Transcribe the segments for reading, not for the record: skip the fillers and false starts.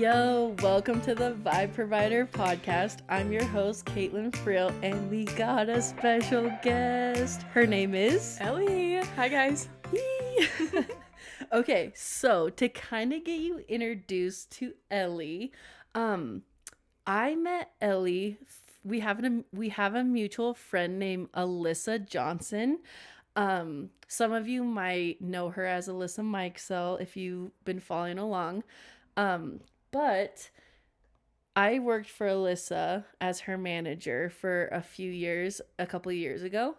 Yo, welcome to the Vibe Provider podcast. I'm your host, Caitlin Friel, and we got a special guest. Her name is Ellie. Hi, guys. Okay, so to kind of get you introduced to Ellie, I met Ellie. We have a mutual friend named Alyssa Johnson. Some of you might know her as Alyssa Mikesell if you've been following along. But I worked for Alyssa as her manager for a couple of years ago.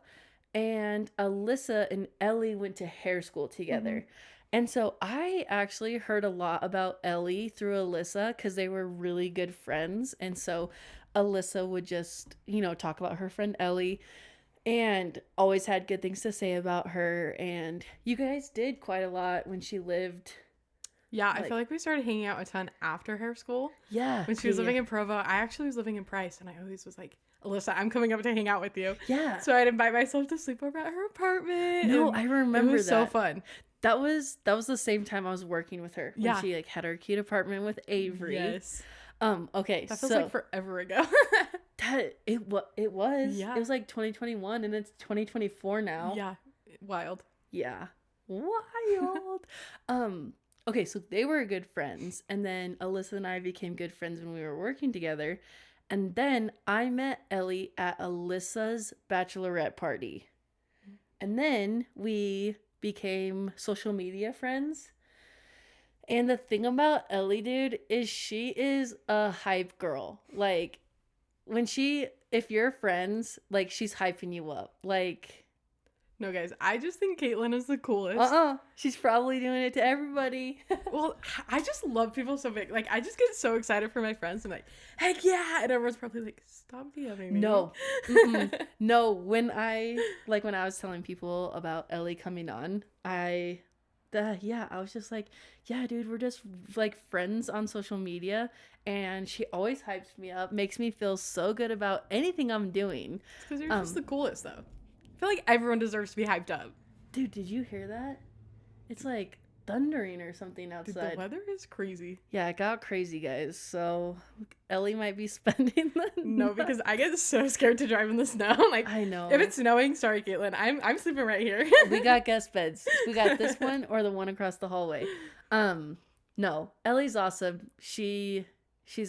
And Alyssa and Ellie went to hair school together. Mm-hmm. And so I actually heard a lot about Ellie through Alyssa because they were really good friends. And so Alyssa would just, talk about her friend Ellie and always had good things to say about her. And you guys did quite a lot when she lived. Yeah, I feel like we started hanging out a ton after hair school. Yeah. When she was living in Provo. I actually was living in Price, and I always was like, Alyssa, I'm coming up to hang out with you. Yeah. So I'd invite myself to sleep over at her apartment. No, I remember that. It was so fun. That was the same time I was working with her. When she had her cute apartment with Avery. Yes. Okay. That feels like forever ago. It was. Yeah. It was like 2021 and it's 2024 now. Yeah. Wild. Yeah. Wild. Okay, so they were good friends, and then Alyssa and I became good friends when we were working together, and then I met Ellie at Alyssa's bachelorette party, and then we became social media friends. And the thing about Ellie, dude, is she is a hype girl. Like, if you're friends, like, she's hyping you up. Like, no, guys, I just think Caitlin is the coolest. She's probably doing it to everybody. Well, I just love people so big. Like, I just get so excited for my friends. I'm like, heck yeah. And everyone's probably like, stop DMing me. No. No, when I was telling people about Ellie coming on, I was just like, yeah, dude, we're just like friends on social media. And she always hypes me up, makes me feel so good about anything I'm doing. It's because you're just the coolest, though. I feel like everyone deserves to be hyped up. Dude, did you hear that? It's like thundering or something outside. Dude, the weather is crazy. Yeah, it got crazy, guys. So Ellie might be spending the No, because I get so scared to drive in the snow. Like, I know. If it's snowing, sorry, Caitlin. I'm sleeping right here. We got guest beds. We got this one or the one across the hallway. No, Ellie's awesome. She's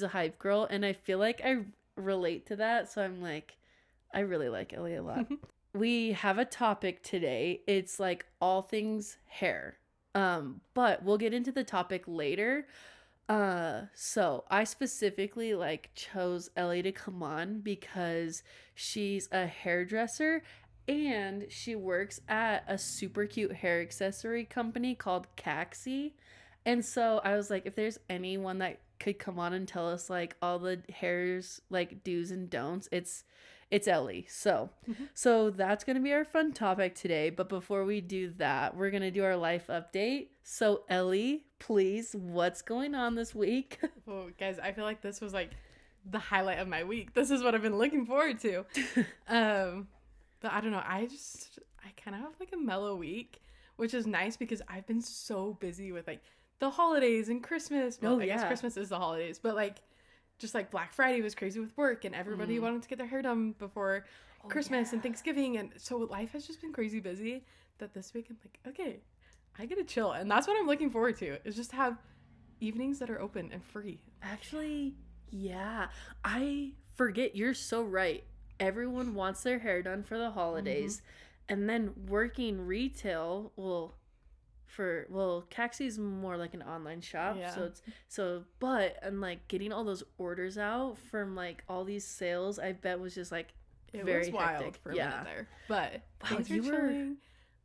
a hype girl, and I feel like I relate to that. So I'm like, I really like Ellie a lot. We have a topic today. It's like all things hair. But we'll get into the topic later. So I specifically chose Ellie to come on because she's a hairdresser and she works at a super cute hair accessory company called Kaxi. And so I was like, if there's anyone that could come on and tell us all the hair's do's and don'ts, it's Ellie. So that's going to be our fun topic today. But before we do that, we're going to do our life update. So Ellie, please, what's going on this week? Oh, guys, I feel like this was the highlight of my week. This is what I've been looking forward to. But I don't know. I kind of have a mellow week, which is nice because I've been so busy with the holidays and Christmas. Well, I guess Christmas is the holidays, but just Black Friday was crazy with work and everybody wanted to get their hair done before Christmas and Thanksgiving. And so life has just been crazy busy that this week I'm like, okay, I get to chill. And that's what I'm looking forward to, is just to have evenings that are open and free. Actually, yeah, I forget. You're so right. Everyone wants their hair done for the holidays. And then working retail, Kaxi's more like an online shop, getting all those orders out from all these sales, I bet was just it very was wild hectic. for a minute there. But things are chilling.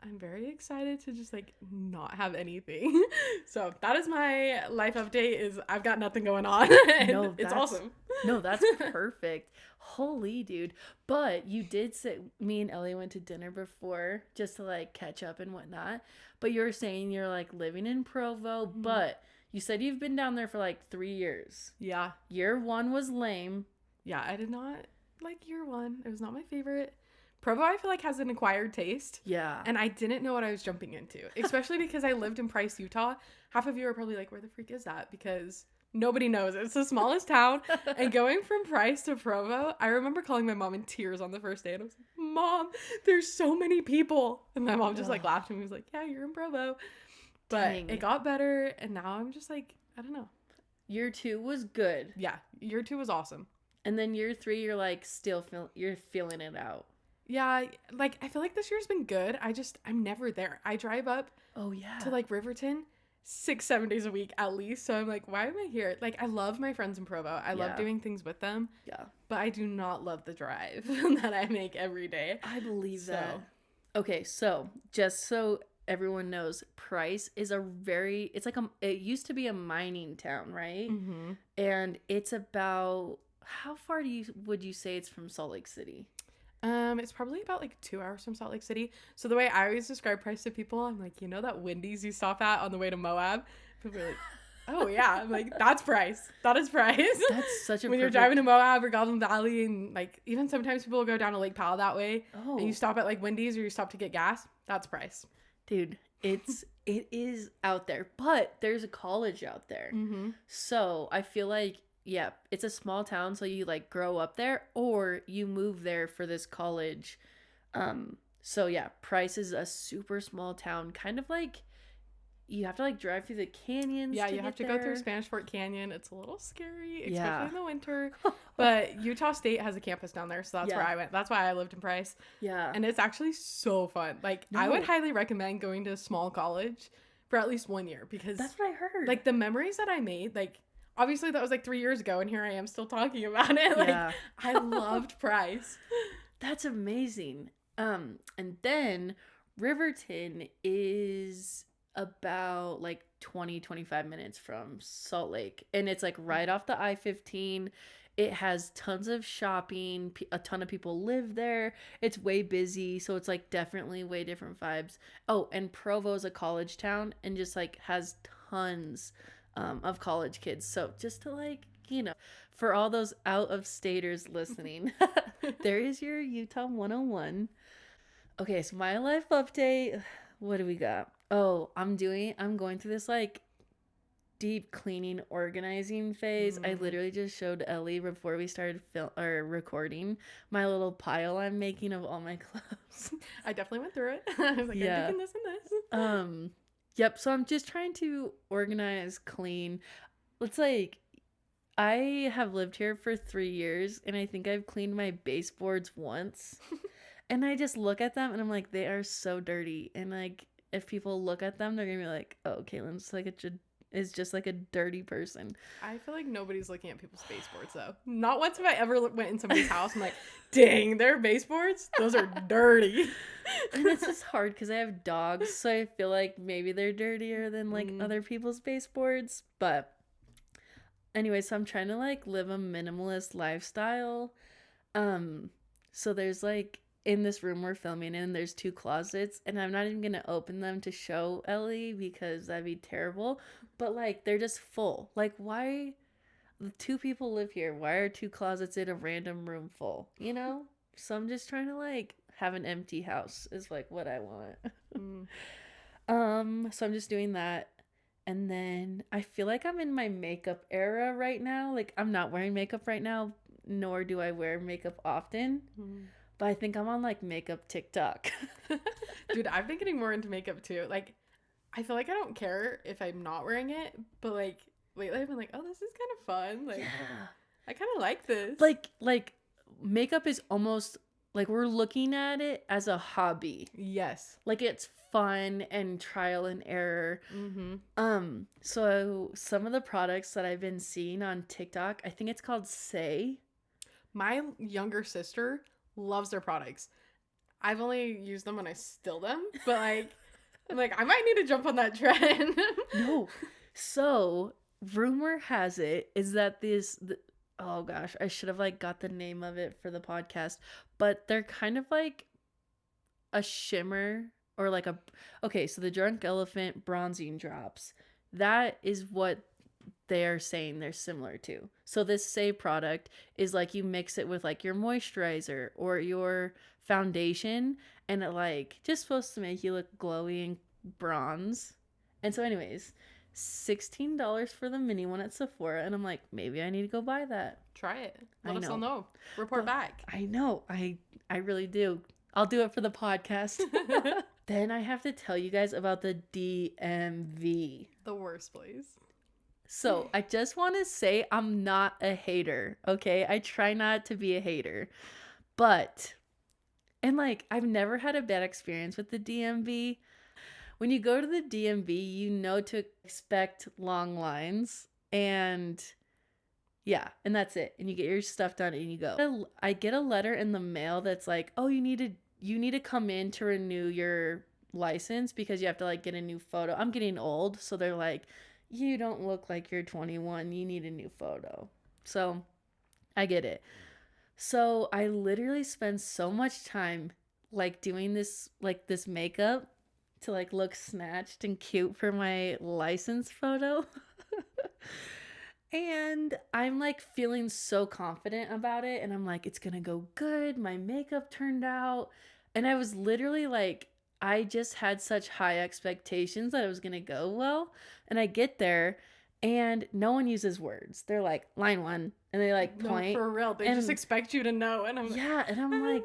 I'm very excited to just not have anything. So that is my life update. Is I've got nothing going on. No, it's awesome. No, that's perfect. Holy dude. But you did say me and Ellie went to dinner before just to catch up and whatnot. But you were saying you're living in Provo, but you said you've been down there for 3 years. Yeah. Year 1 was lame. Yeah, I did not like year 1. It was not my favorite. Provo, I feel has an acquired taste. Yeah. And I didn't know what I was jumping into, especially because I lived in Price, Utah. Half of you are probably where the freak is that? Because Nobody knows. It's the smallest town. And going from Price to Provo, I remember calling my mom in tears on the first day. And I was like, Mom, there's so many people. And my mom just like laughed at me. Was like, yeah, you're in Provo. But Dang. it got better. And now I'm just like, I don't know. Year 2 was good. Yeah. Year 2 was awesome. And then year 3, you're like you're feeling it out. Yeah. Like, I feel like this year's been good. I'm never there. I drive up to like Riverton 6-7 days a week at least. So I'm like, why am I here? Like, I love my friends in Provo. I love doing things with them. Yeah. But I do not love the drive that I make every day. I believe that. Okay, so just so everyone knows, Price is it used to be a mining town, right? Mm-hmm. And it's about, how far would you say it's from Salt Lake City? It's probably about like 2 hours from Salt Lake City. So the way I always describe Price to people, I'm like, you know that Wendy's you stop at on the way to Moab? People are like, oh yeah. I'm like, that's Price. That is Price. That's such a when you're driving to Moab or Goblin Valley, and like even sometimes people will go down to Lake Powell that way. Oh. And you stop at like Wendy's or you stop to get gas. That's Price. Dude, it is out there, but there's a college out there. Mm-hmm. So I feel like, yeah, it's a small town, so you like grow up there or you move there for this college. So yeah, Price is a super small town, kind of like you have to like drive through the canyons. Yeah, you have to go through Spanish Fort Canyon. It's a little scary, especially in the winter. But Utah State has a campus down there, so that's where I went. That's why I lived in Price. Yeah. And it's actually so fun. Like, I would highly recommend going to a small college for at least 1 year, because that's what I heard. Like, the memories that I made, like, obviously that was like 3 years ago, and here I am still talking about it. Like, I loved Price. That's amazing. And then Riverton is about like 20-25 minutes from Salt Lake, and it's like right off the I-15. It has tons of shopping, a ton of people live there. It's way busy, so it's like definitely way different vibes. Oh, and Provo's a college town and just like has tons of college kids. So just to like, you know, for all those out of staters listening, there is your Utah 101. Okay, so my life update. What do we got? Oh, I'm going through this like deep cleaning, organizing phase. I literally just showed Ellie before we started recording my little pile I'm making of all my clothes. I definitely went through it. I was like, I'm thinking this and this. Yep. So I'm just trying to organize, clean. It's like, I have lived here for 3 years, and I think I've cleaned my baseboards once. And I just look at them and I'm like, they are so dirty. And like, if people look at them, they're gonna be like, oh, Caitlin's like is just like a dirty person. I feel like nobody's looking at people's baseboards though. Not once have I ever went in somebody's house. I'm like, dang, their baseboards, those are dirty. And it's just hard because I have dogs, so I feel like maybe they're dirtier than like other people's baseboards. But anyway, so I'm trying to like live a minimalist lifestyle. So there's like, in this room we're filming in, there's 2 closets, and I'm not even gonna open them to show Ellie because that'd be terrible, but like they're just full. Like, why? 2 people live here, why are 2 closets in a random room full, you know? So I'm just trying to like have an empty house is like what I want. So I'm just doing that. And then I feel like I'm in my makeup era right now. Like, I'm not wearing makeup right now, nor do I wear makeup often. But I think I'm on like makeup TikTok. Dude, I've been getting more into makeup too. Like, I feel like I don't care if I'm not wearing it, but like lately I've been like, oh, this is kind of fun. Like, I kind of like this. Like makeup is almost like we're looking at it as a hobby. Yes. Like, it's fun and trial and error. So some of the products that I've been seeing on TikTok, I think it's called Say. My younger sister loves their products. I've only used them when I still them, but like, I'm like, I might need to jump on that trend. No. So rumor has it is that oh gosh, I should have like got the name of it for the podcast, but they're kind of like a shimmer or like so the Drunk Elephant bronzing drops. That is what they're saying they're similar to. So this Say product is like, you mix it with like your moisturizer or your foundation, and it like just supposed to make you look glowy and bronze. And so anyways, $16 for the mini one at Sephora, and I'm like, maybe I need to go buy that. Try it. Let us all know. Report back. I know. I really do. I'll do it for the podcast. Then I have to tell you guys about the DMV. The worst place. So I just want to say I'm not a hater, okay? I try not to be a hater. But, and like, I've never had a bad experience with the DMV. When you go to the DMV, you know to expect long lines. And yeah, and that's it. And you get your stuff done and you go. I get a letter in the mail that's like, oh, you need to come in to renew your license because you have to like get a new photo. I'm getting old, so they're like, you don't look like you're 21. You need a new photo. So I get it. So I literally spend so much time like doing this makeup to like look snatched and cute for my license photo. And I'm like feeling so confident about it. And I'm like, it's going to go good. My makeup turned out. And I was literally like, I just had such high expectations that it was going to go well. And I get there and no one uses words. They're like, line 1. And they like point. No, for real. They just expect you to know. And I'm like, yeah. And I'm like,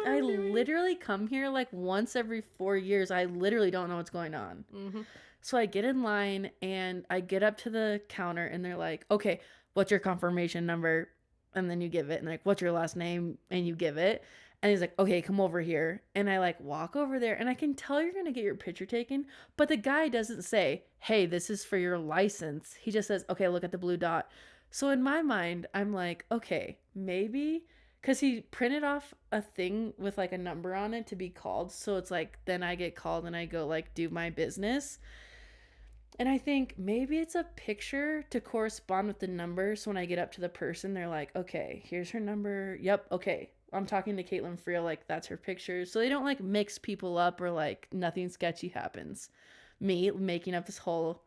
I literally come here like once every 4 years. I literally don't know what's going on. Mm-hmm. So I get in line and I get up to the counter and they're like, okay, what's your confirmation number? And then you give it. And like, what's your last name? And you give it. And he's like, okay, come over here. And I like walk over there and I can tell you're going to get your picture taken. But the guy doesn't say, hey, this is for your license. He just says, okay, look at the blue dot. So in my mind, I'm like, okay, maybe. Because he printed off a thing with like a number on it to be called. So it's like, then I get called and I go like do my business. And I think maybe it's a picture to correspond with the number. So when I get up to the person, they're like, okay, here's her number. Yep. Okay. I'm talking to Caitlin Friel. Like that's her picture. So they don't like mix people up or like nothing sketchy happens. Me making up this whole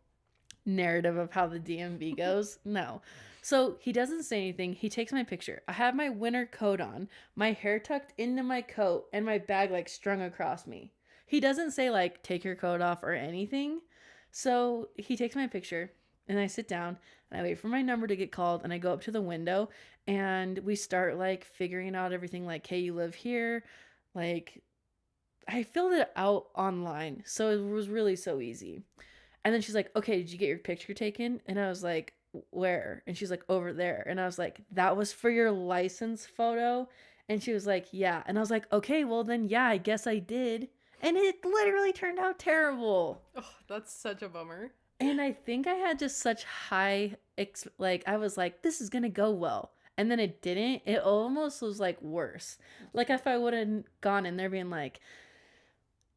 narrative of how the DMV goes. No. So he doesn't say anything. He takes my picture. I have my winter coat on, my hair tucked into my coat, and my bag like strung across me. He doesn't say like, take your coat off or anything. So he takes my picture and I sit down and I wait for my number to get called and I go up to the window and we start like figuring out everything like, hey, you live here. Like I filled it out online. So it was really so easy. And then she's like, okay, did you get your picture taken? And I was like, where? And she's like, over there. And I was like, that was for your license photo? And she was like, yeah. And I was like, okay, well then, yeah, I guess I did. And it literally turned out terrible. Oh, that's such a bummer. And I think I had just such high, I was like, this is going to go well. And then it didn't. It almost was like worse. Like if I would have gone in there being like,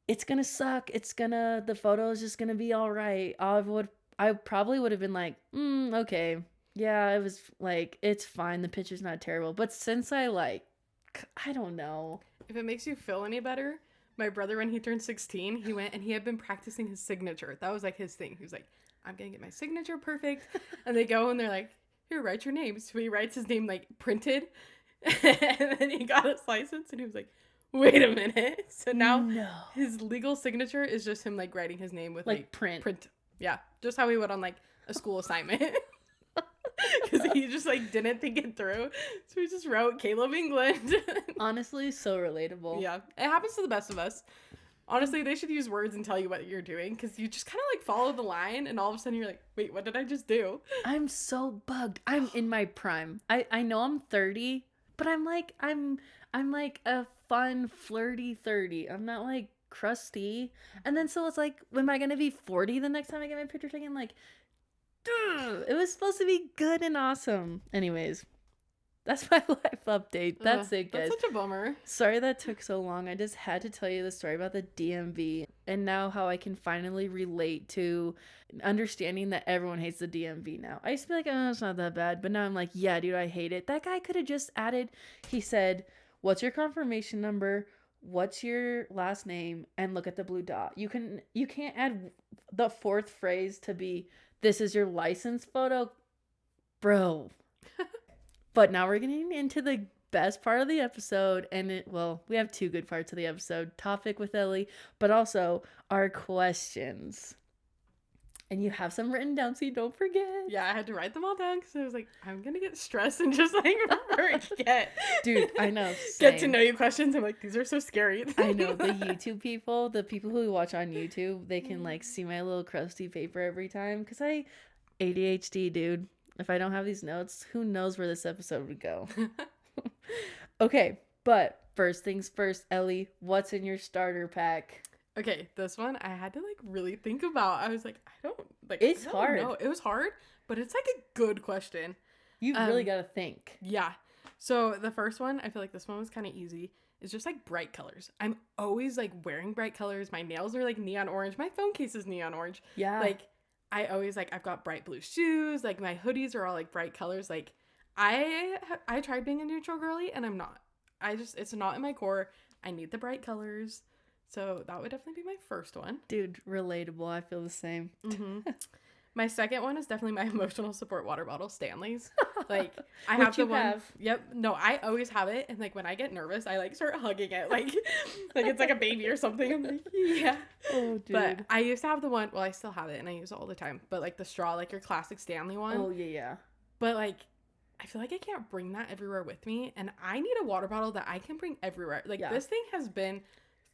it's going to suck. The photo is just going to be all right. I probably would have been like, okay. Yeah, it was like, it's fine. The picture's not terrible. But since I don't know. If it makes you feel any better, my brother, when he turned 16, he went and he had been practicing his signature. That was like his thing. He was like, I'm going to get my signature perfect. And they go and they're like, here, write your name. So he writes his name like printed. And then he got his license and he was like, wait a minute. So now his legal signature is just him like writing his name with like print. Yeah. Just how he would on like a school assignment. Because he just like didn't think it through. So he just wrote Caleb England. Honestly, so relatable. Yeah. It happens to the best of us. Honestly, they should use words and tell you what you're doing. Because you just kind of like follow the line. And all of a sudden you're like, wait, what did I just do? I'm so bugged. I'm in my prime. I know I'm 30. But I'm like a fun, flirty 30. I'm not like crusty. And then so it's like, am I going to be 40 the next time I get my picture taken? Like, it was supposed to be good and awesome. Anyways, that's my life update. That's it, guys. That's such a bummer. Sorry that took so long. I just had to tell you the story about the DMV and now how I can finally relate to understanding that everyone hates the DMV now. I used to be like, oh, it's not that bad. But now I'm like, yeah, dude, I hate it. That guy could have just added, he said, what's your confirmation number? What's your last name? And look at the blue dot. You can't add the fourth phrase to be, this is your license photo, bro. But now we're getting into the best part of the episode. And we have two good parts of the episode. Topic with Ellie, but also our questions. And you have some written down so you don't forget. Yeah, I had to write them all down because I was like, I'm going to get stressed and just like forget. Dude, I know. Get to know you questions. I'm like, these are so scary. I know. The YouTube people, the people who watch on YouTube, they can like see my little crusty paper every time because I ADHD, dude. If I don't have these notes, who knows where this episode would go. Okay, but first things first, Ellie, what's in your starter pack? Okay, this one I had to like really think about. I was like, It's I don't hard. know. It was hard, but it's like a good question. You really got to think. Yeah. So the first one, I feel like this one was kind of easy. It's just like bright colors. I'm always like wearing bright colors. My nails are like neon orange. My phone case is neon orange. Yeah. Like I always like I've got bright blue shoes. Like my hoodies are all like bright colors. Like I tried being a neutral girly and I'm not. It's not in my core. I need the bright colors. So that would definitely be my first one. Dude, relatable. I feel the same. Mm-hmm. My second one is definitely my emotional support water bottle, Stanley's. Like I have the one. Yep. No, I always have it, and like when I get nervous, I like start hugging it, like it's like a baby or something. I'm like, yeah. Oh, dude. But I used to have the one. Well, I still have it, and I use it all the time. But like the straw, like your classic Stanley one. Oh yeah. But like, I feel like I can't bring that everywhere with me, and I need a water bottle that I can bring everywhere. Like this thing has been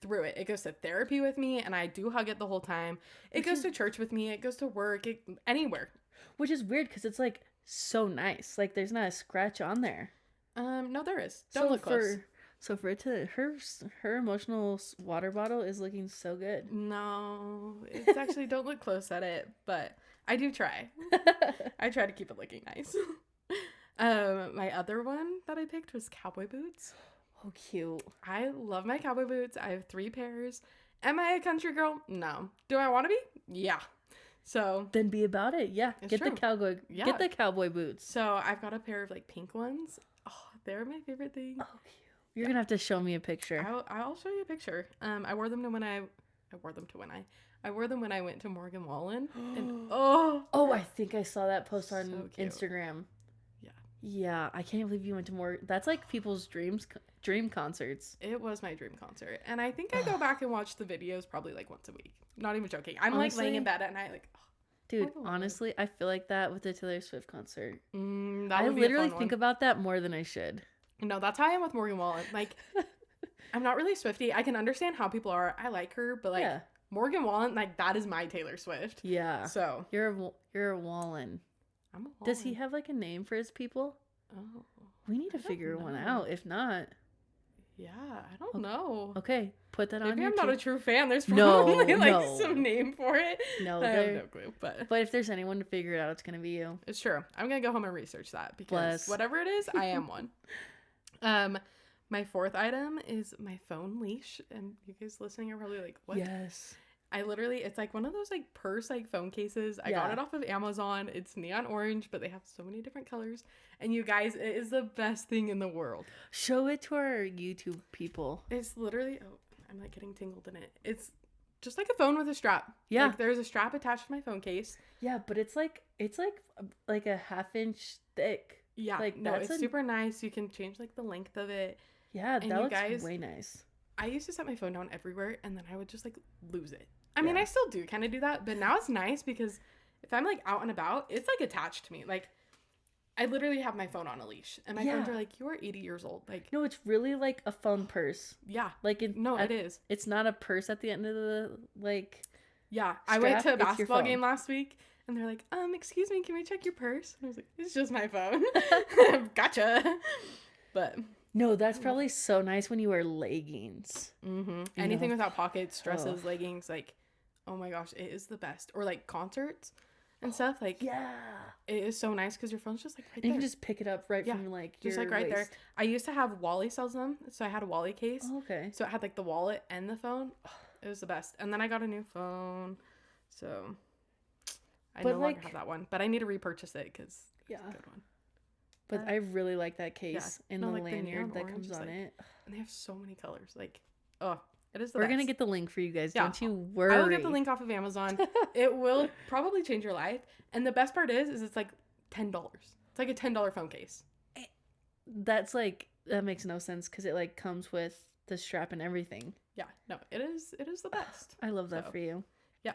through it. It goes to therapy with me and I do hug it the whole time. It goes to church with me. It goes to work. Anywhere. Which is weird because it's like so nice. Like there's not a scratch on there. No, there is. Don't look close. So for it to her emotional water bottle is looking so good. No, it's actually don't look close at it, but I do try. I try to keep it looking nice. My other one that I picked was cowboy boots. Oh, cute. I love my cowboy boots. I have 3 pairs. Am I a country girl? No. Do I want to be? Yeah. So then be about it. Yeah. Get true. Get the cowboy boots. So I've got a pair of like pink ones. Oh, they're my favorite thing. Oh, cute. You're gonna have to show me a picture. I'll show you a picture. I wore them when I wore them when I went to Morgan Wallen. And I think I saw that post on so cute. Instagram. Yeah. Yeah, I can't believe you went to Morgan. That's like people's dream concerts. It was my dream concert. And I think I go back and watch the videos probably like once a week. Not even joking. I'm honestly, like laying in bed at night like, dude, honestly, I feel like that with the Taylor Swift concert. I literally think about that more than I should. No, that's how I am with Morgan Wallen. Like, I'm not really Swiftie. I can understand how people are. I like her, but like Morgan Wallen, like that is my Taylor Swift. Yeah. So you're a Wallen. I'm a Wallen. Does he have like a name for his people? Oh, we need to figure one out. If not, yeah, I don't know. Okay, put that on. Maybe I'm not a true fan. There's probably some name for it. No, I have no clue. But if there's anyone to figure it out, it's gonna be you. It's true. I'm gonna go home and research that because whatever it is, I am one. My fourth item is my phone leash, and you guys listening are probably like, what? Yes. It's like one of those like purse like phone cases. I got it off of Amazon. It's neon orange, but they have so many different colors. And you guys, it is the best thing in the world. Show it to our YouTube people. It's literally, I'm like getting tingled in it. It's just like a phone with a strap. Yeah. Like there's a strap attached to my phone case. Yeah, but it's like a half-inch thick. Yeah. Like no, it's super nice. You can change like the length of it. Yeah, and that looks way nice. I used to set my phone down everywhere and then I would just like lose it. I mean, I still do kind of do that, but now it's nice because if I'm like out and about, it's like attached to me. Like I literally have my phone on a leash and my friends are like, you are 80 years old. Like, no, it's really like a phone purse. Yeah. Like it is. It's not a purse at the end of the like. Yeah. I went to a basketball game last week and they're like, excuse me, can we check your purse? And I was like, it's just my phone. Gotcha. But no, that's probably so nice when you wear leggings. Mm-hmm. Anything without pockets, dresses, leggings, like, oh my gosh, it is the best. Or like concerts and stuff. Like, yeah, it is so nice because your phone's just like right there. You can just pick it up from like just like right waist. There. I used to have Wally sells them, so I had a Wally case. Oh, okay. So it had like the wallet and the phone. Oh, it was the best. And then I got a new phone, so I no longer have that one. But I need to repurchase it because it's a good one. But I really like that case and the lanyard that comes on it. And they have so many colors. Like, it is the We're best. going to get the link for you guys. Yeah. Don't you worry. I will get the link off of Amazon. It will probably change your life. And the best part is it's like $10. It's like a $10 phone case. That's like, that makes no sense because it like comes with the strap and everything. Yeah. No, it is the best. I love that for you. Yeah.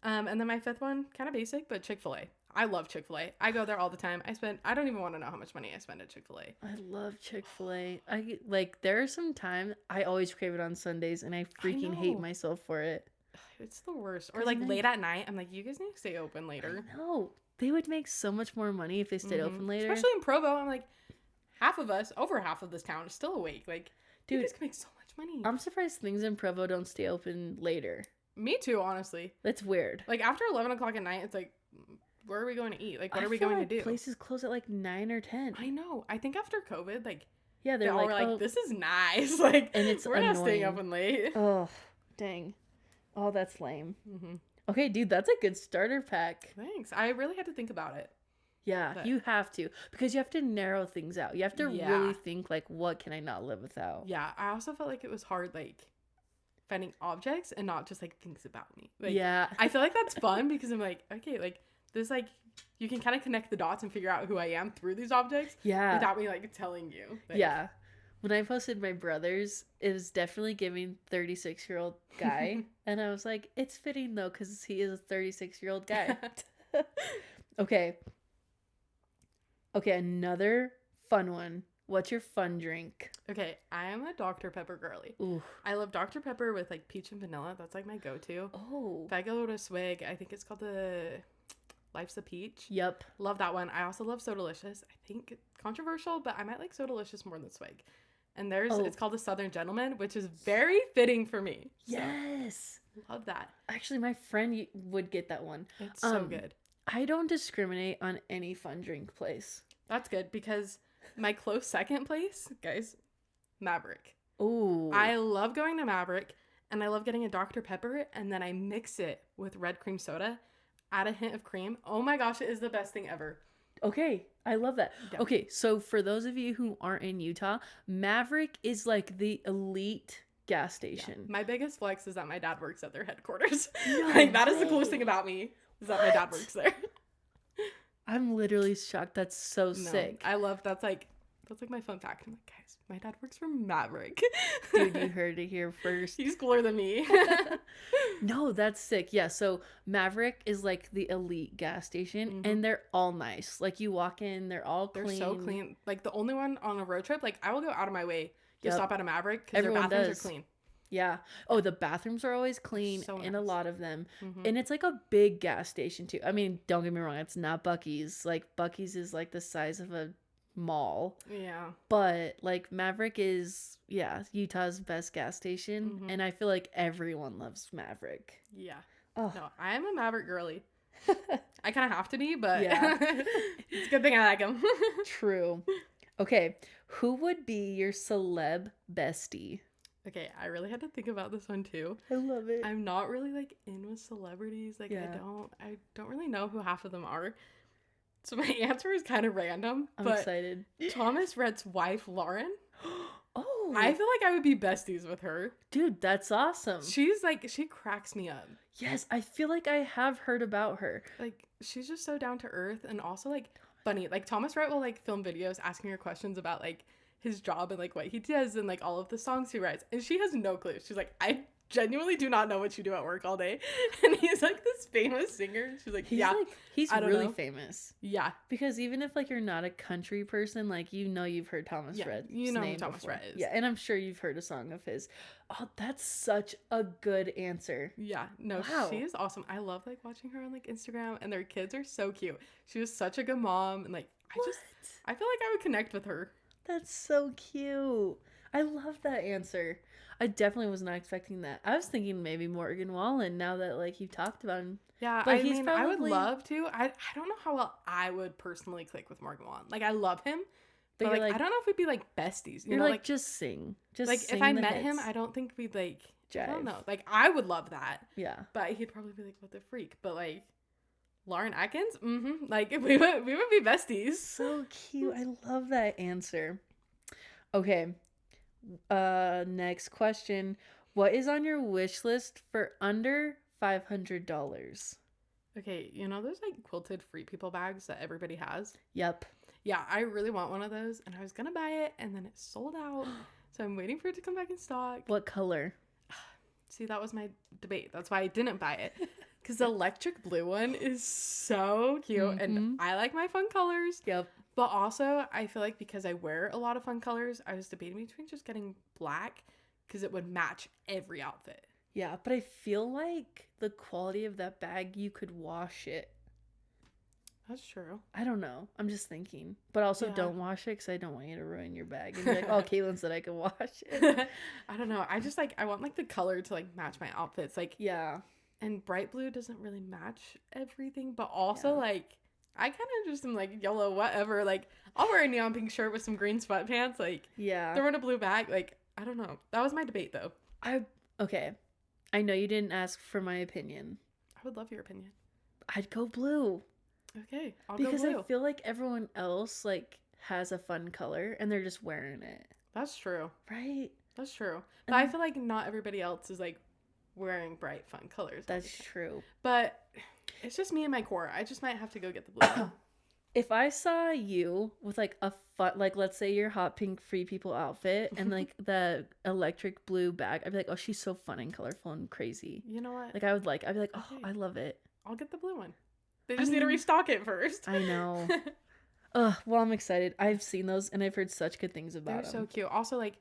And then my fifth one, kind of basic, but Chick-fil-A. I love Chick-fil-A. I go there all the time. I don't even want to know how much money I spend at Chick-fil-A. I love Chick-fil-A. There are some times I always crave it on Sundays, and I freaking hate myself for it. It's the worst. Or like late at night, I'm like, you guys need to stay open later. No, they would make so much more money if they stayed open later. Especially in Provo, I'm like, over half of this town is still awake. Like, dude, you guys can make so much money. I'm surprised things in Provo don't stay open later. Me too, honestly. That's weird. Like, after 11 o'clock at night, it's like, where are we going to eat? Like, what are we going to do? Places close at like 9 or 10. I know. I think after COVID, like, yeah, they all were like, this is nice. Like, and it's we're not staying open late. Oh, dang. Oh, that's lame. Okay, dude, that's a good starter pack. Thanks. I really had to think about it. Yeah, you have to. Because you have to narrow things out. You have to really think, like, what can I not live without? Yeah, I also felt like it was hard, like, finding objects and not just, like, things about me. Like, yeah. I feel like that's fun because I'm like, okay, like, this, like, you can kind of connect the dots and figure out who I am through these objects. Yeah. Without me, like, telling you. Like, yeah. When I posted my brothers, it was definitely giving 36-year-old guy. And I was like, it's fitting, though, because he is a 36-year-old guy. Okay. Okay, another fun one. What's your fun drink? Okay, I am a Dr. Pepper girly. Ooh. I love Dr. Pepper with, like, peach and vanilla. That's, like, my go-to. Oh. If I go to Swig, I think it's called the Life's a Peach. Yep. Love that one. I also love Sodalicious. I think it's controversial, but I might like Sodalicious more than Swig. And it's called the Southern Gentleman, which is very fitting for me. Yes. So, love that. Actually, my friend would get that one. It's so good. I don't discriminate on any fun drink place. That's good because my close second place, guys, Maverick. Ooh. I love going to Maverick, and I love getting a Dr. Pepper, and then I mix it with red cream soda, add a hint of cream. Oh my gosh, it is the best thing ever. Okay, I love that. Yeah. Okay, so for those of you who aren't in Utah, Maverick is like the elite gas station. Yeah. My biggest flex is that my dad works at their headquarters. No like, that way. is the coolest thing about me, is that my dad works there. I'm literally shocked. That's so sick. I love that's like my fun fact. I'm like, guys, my dad works for Maverick. Dude, you heard it here first. He's cooler than me. No, that's sick. Yeah, so Maverick is like the elite gas station, and they're all nice. Like, you walk in, they're all clean. They're so clean. Like, the only one on a road trip, like, I will go out of my way to stop at a Maverick because their bathrooms are clean. Yeah. Oh, the bathrooms are always clean in a lot of them. And it's like a big gas station too. I mean, don't get me wrong, it's not Buc-ee's. Like, Buc-ee's is like the size of a mall. Yeah. But like, Maverick is, Utah's best gas station. And I feel like everyone loves Maverick. Yeah. Oh. No, I am a Maverick girly. I kind of have to be, but it's a good thing I like him. True. Okay. Who would be your celeb bestie? Okay, I really had to think about this one too. I love it. I'm not really like in with celebrities. Like, I don't really know who half of them are. So my answer is kind of random. I'm excited. Thomas Rhett's wife, Lauren. Oh. I feel like I would be besties with her. Dude, that's awesome. She's like, she cracks me up. Yes, I feel like I have heard about her. Like, she's just so down to earth and also like funny. Like, Thomas Rhett will like film videos asking her questions about like his job and like what he does and like all of the songs he writes, and she has no clue. She's like, I genuinely do not know what you do at work all day. And he's like this famous singer. She's like, he's really famous. Yeah, because even if like you're not a country person, like, you know, you've heard Thomas Rhett's you know name who Thomas before. Rhett is. Yeah, and I'm sure you've heard a song of his. Oh, that's such a good answer. Yeah, no, she is awesome. I love like watching her on like Instagram, and their kids are so cute. She was such a good mom, and like I feel like I would connect with her. That's so cute. I love that answer. I definitely was not expecting that. I was thinking maybe Morgan Wallen, now that like you've talked about him. Yeah, but I mean, I would love to. I don't know how well I would personally click with Morgan Wallen. Like, I love him, but like I don't know if we'd be like besties. You know, like just sing. Just like sing if I the met hits. him, I don't think we'd like jive. I don't know. Like, I would love that. Yeah. But he'd probably be like, what the freak? But like Lauren Atkins, like we would be besties. So cute. I love that answer. Okay. Next question. What is on your wish list for under $500? Okay, you know those like quilted Free People bags that everybody has? Yep. Yeah, I really want one of those, and I was gonna buy it, and then it sold out. So I'm waiting for it to come back in stock. What color? See, that was my debate. That's why I didn't buy it. Because the electric blue one is so cute. And I like my fun colors. Yep. But also, I feel like because I wear a lot of fun colors, I was debating between just getting black because it would match every outfit. Yeah, but I feel like the quality of that bag, you could wash it. That's true. I don't know. I'm just thinking. But also don't wash it because I don't want you to ruin your bag. And be like, oh, Caitlin said I could wash it. I don't know. I just like, I want like the color to like match my outfits. Like, yeah. And bright blue doesn't really match everything. But also like, I kind of just am like yellow, whatever. Like, I'll wear a neon pink shirt with some green sweatpants. Like, throw in a blue bag. Like, I don't know. That was my debate though. Okay. I know you didn't ask for my opinion. I would love your opinion. I'd go blue. Okay, I'll go blue. Because I feel like everyone else like has a fun color and they're just wearing it. That's true. Right? That's true. But I feel like not everybody else is like wearing bright fun colors. That's true. But it's just me and my core. I just might have to go get the blue. If I saw you with like a fun, like let's say your hot pink Free People outfit and like the electric blue bag, I'd be like, oh, she's so fun and colorful and crazy. You know what? Like I'd be like, oh, okay. I love it. I'll get the blue one. They just need to restock it first. I know. Well, I'm excited. I've seen those and I've heard such good things about them. They're so cute. Also, like,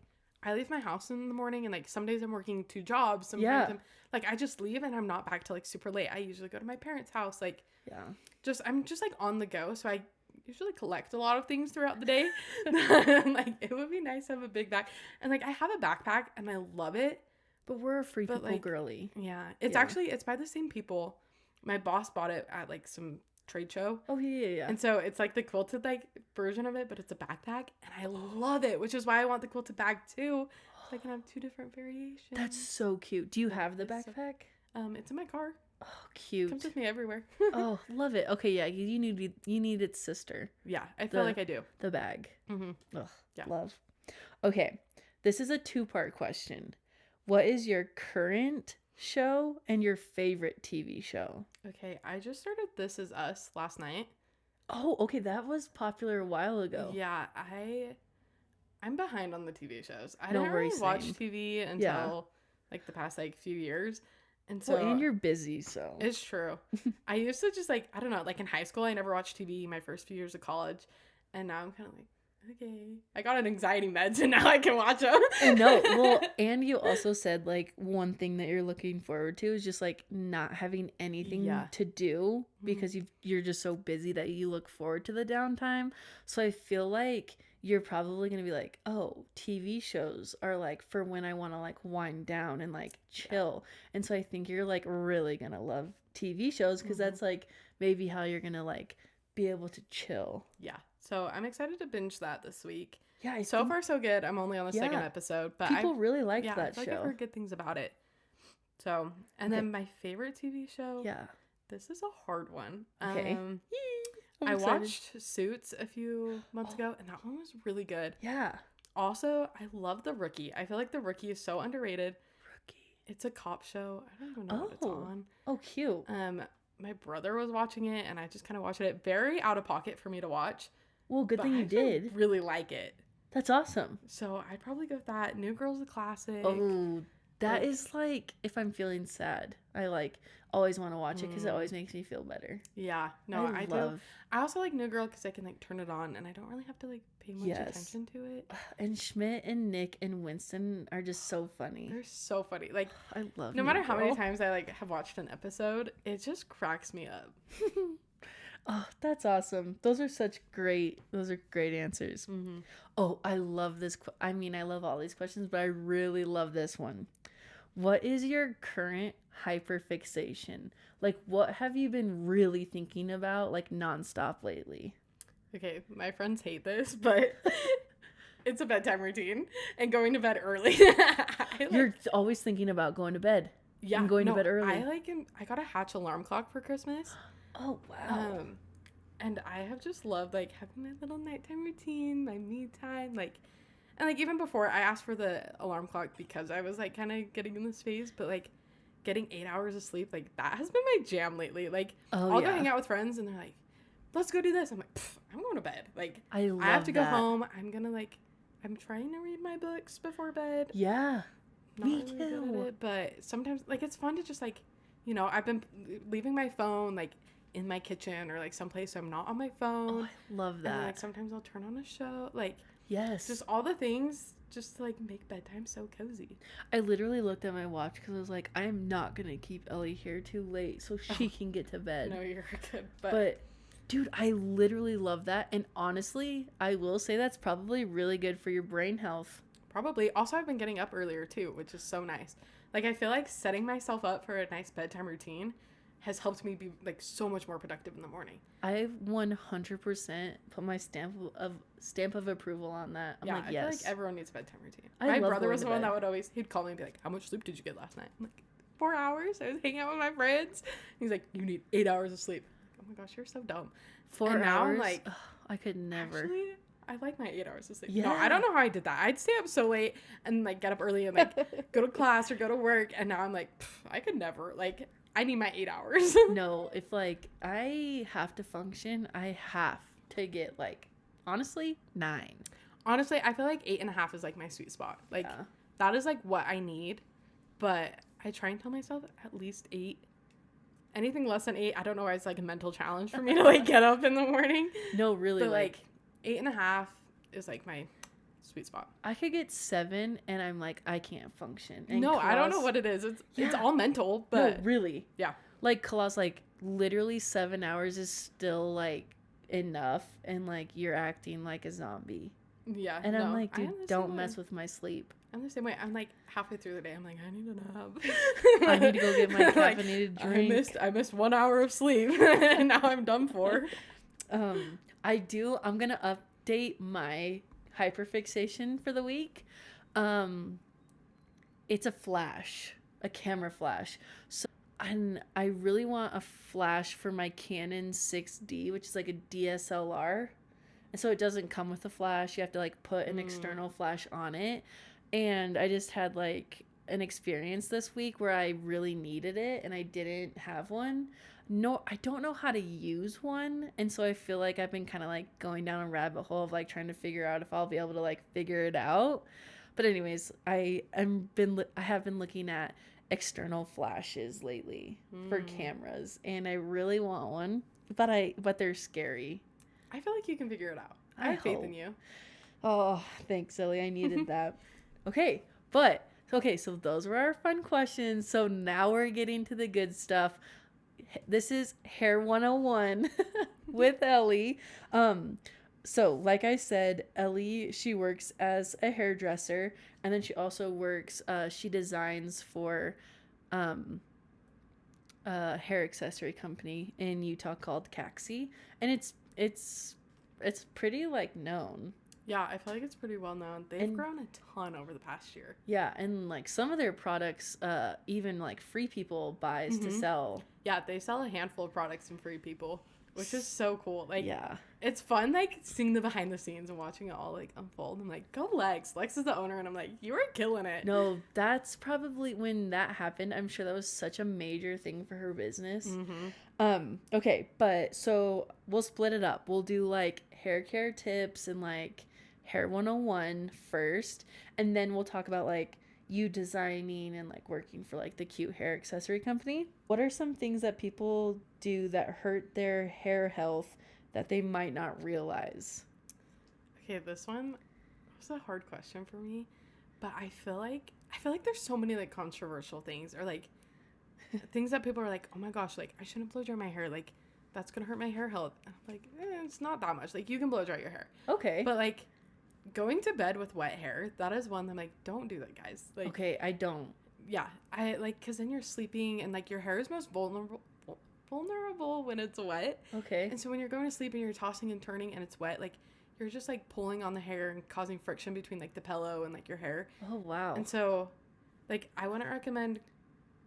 I leave my house in the morning and like some days I'm working 2 jobs. Sometimes I'm like, I just leave and I'm not back till like super late. I usually go to my parents' house. Like, I'm just like on the go. So I usually collect a lot of things throughout the day. Like, it would be nice to have a big bag. And like, I have a backpack and I love it. But we're a Free People like, girly. Yeah. It's actually, it's by the same people. My boss bought it at like some trade show. Oh, yeah. And so it's like the quilted like version of it, but it's a backpack. And I love it, which is why I want the quilted bag too. So I can have 2 different variations. That's so cute. Do you have the backpack? It's in my car. Oh, cute. Comes with me everywhere. Oh, love it. Okay, yeah, you need its sister. Yeah, I feel like I do. The bag. Mm-hmm. Ugh, yeah. Love. Okay, this is a 2-part question. What is your current show and your favorite TV show? Okay, I just started This Is Us last night. Oh, okay, that was popular a while ago. Yeah, I'm behind on the TV shows. I didn't really watch TV until like the past like few years. And so and you're busy, so it's true. I used to just like, I don't know, like in high school I never watched TV my first few years of college, and now I'm kind of like, okay, I got an anxiety meds and now I can watch them. And you also said like one thing that you're looking forward to is just like not having anything to do because you're just so busy that you look forward to the downtime. So I feel like you're probably going to be like, oh, TV shows are like for when I want to like wind down and like chill. And so I think you're like really going to love TV shows because that's like maybe how you're going to like be able to chill. Yeah. So I'm excited to binge that this week. Yeah. So far so good. I'm only on the second episode, but people really liked that show. I've heard good things about it. So, and then my favorite TV show. Yeah. This is a hard one. Okay. I watched Suits a few months ago, and that one was really good. Yeah. Also, I love The Rookie. I feel like The Rookie is so underrated. It's a cop show. I don't even know what it's on. Oh, cute. My brother was watching it, and I just kind of watched it. Very out of pocket for me to watch. Well, good thing you did. Really like it. That's awesome. So I'd probably go with that. New Girl's a classic. Oh, that is like if I'm feeling sad, I like always want to watch it because it always makes me feel better. Yeah, no, I do. I also like New Girl because I can like turn it on and I don't really have to like pay much attention to it. And Schmidt and Nick and Winston are just so funny. They're so funny. Like I love. No matter how many times I like have watched an episode, it just cracks me up. Oh, that's awesome. Those are great answers. Mm-hmm. Oh, I love this. I mean, I love all these questions, but I really love this one. What is your current hyperfixation? Like, what have you been really thinking about, like, nonstop lately? Okay, my friends hate this, but it's a bedtime routine and going to bed early. You're always thinking about going to bed. Yeah, and going to bed early. I got a Hatch alarm clock for Christmas. Oh, wow. And I have just loved, like, having my little nighttime routine, my me time, like, and, like, even before, I asked for the alarm clock because I was, like, kind of getting in this phase, but, like, getting 8 hours of sleep, like, that has been my jam lately. Like, I'll go hang out with friends, and they're like, let's go do this. I'm like, I'm going to bed. Like, I have to go home. I'm going to, like, I'm trying to read my books before bed. Yeah. Not really good at it, but sometimes, like, it's fun to just, like, you know, I've been leaving my phone like in my kitchen or like someplace so I'm not on my phone. Oh, I love that. And like sometimes I'll turn on a show. Like, yes. just all the things just to like make bedtime so cozy. I literally looked at my watch because I was like, I am not going to keep Ellie here too late so she can get to bed. No, you're good. But, dude, I literally love that. And honestly, I will say that's probably really good for your brain health. Probably. Also, I've been getting up earlier too, which is so nice. Like, I feel like setting myself up for a nice bedtime routine has helped me be like so much more productive in the morning. I've 100% put my stamp of approval on that. I'm like, yes. I feel like everyone needs a bedtime routine. My brother was the one that would always, he'd call me and be like, how much sleep did you get last night? I'm like, 4 hours. I was hanging out with my friends. He's like, you need 8 hours of sleep. Oh my gosh, you're so dumb. 4 and hours? now I'm like, I could never. Actually, I like my 8 hours of sleep. Yeah. No, I don't know how I did that. I'd stay up so late and like get up early and like go to class or go to work. And now I'm like, I could never. Like, I need my 8 hours. No, if like I have to function, I have to get like, honestly, 9. Honestly, I feel like 8.5 is like my sweet spot. Like, that is like what I need. But I try and tell myself at least 8. Anything less than 8, I don't know why it's like a mental challenge for me to like get up in the morning. No, really. But like 8.5 is like my sweet spot. I could get 7 and I'm like, I can't function. And no, I don't know what it is. It's all mental, but no, really. Yeah. Like Klaus, like literally 7 hours is still like enough, and like you're acting like a zombie. Yeah. And I'm like, dude, don't mess with my sleep. I'm the same way. I'm like halfway through the day, I'm like, I need a nap. I need to go get my caffeinated drink. I missed 1 hour of sleep and now I'm done for. I'm gonna update my hyperfixation for the week. It's a camera flash. So, and I really want a flash for my Canon 6D, which is like a DSLR. And so it doesn't come with a flash. You have to like put an external flash on it. And I just had like an experience this week where I really needed it and I didn't have one. No, I don't know how to use one. And so I feel like I've been kind of like going down a rabbit hole of like trying to figure out if I'll be able to like figure it out. But anyways, I have been looking at external flashes lately for cameras, and I really want one, but they're scary. I feel like you can figure it out. I have faith in you. Oh, thanks, Ellie. I needed that. So those were our fun questions. So now we're getting to the good stuff. This is Hair 101 with Ellie. So like I said, Ellie, she works as a hairdresser, and then she also works, she designs for a hair accessory company in Utah called Kaxi, and it's pretty like known. Yeah, I feel like it's pretty well known. They've grown a ton over the past year. Yeah, and like some of their products, even like Free People buys to sell. Yeah, they sell a handful of products from Free People, which is so cool. Like, yeah, it's fun like seeing the behind the scenes and watching it all like unfold. I'm like, go Lex. Lex is the owner, and I'm like, you are killing it. No, that's probably when that happened. I'm sure that was such a major thing for her business. Okay, but so we'll split it up. We'll do like hair care tips and like Hair 101 first, and then we'll talk about like you designing and like working for like the cute hair accessory company. What are some things that people do that hurt their hair health that they might not realize? Okay, this one was a hard question for me, but I feel like there's so many like controversial things or like things that people are like, oh my gosh, like I shouldn't blow dry my hair, like that's gonna hurt my hair health. And I'm like, it's not that much. Like you can blow dry your hair. Okay. But like going to bed with wet hair, that is one that I'm like, don't do that, guys. Like, okay, I don't. Yeah, I like, because then you're sleeping and like your hair is most vulnerable when it's wet. Okay. And so when you're going to sleep and you're tossing and turning and it's wet, like you're just like pulling on the hair and causing friction between like the pillow and like your hair. Oh, wow. And so like I wouldn't recommend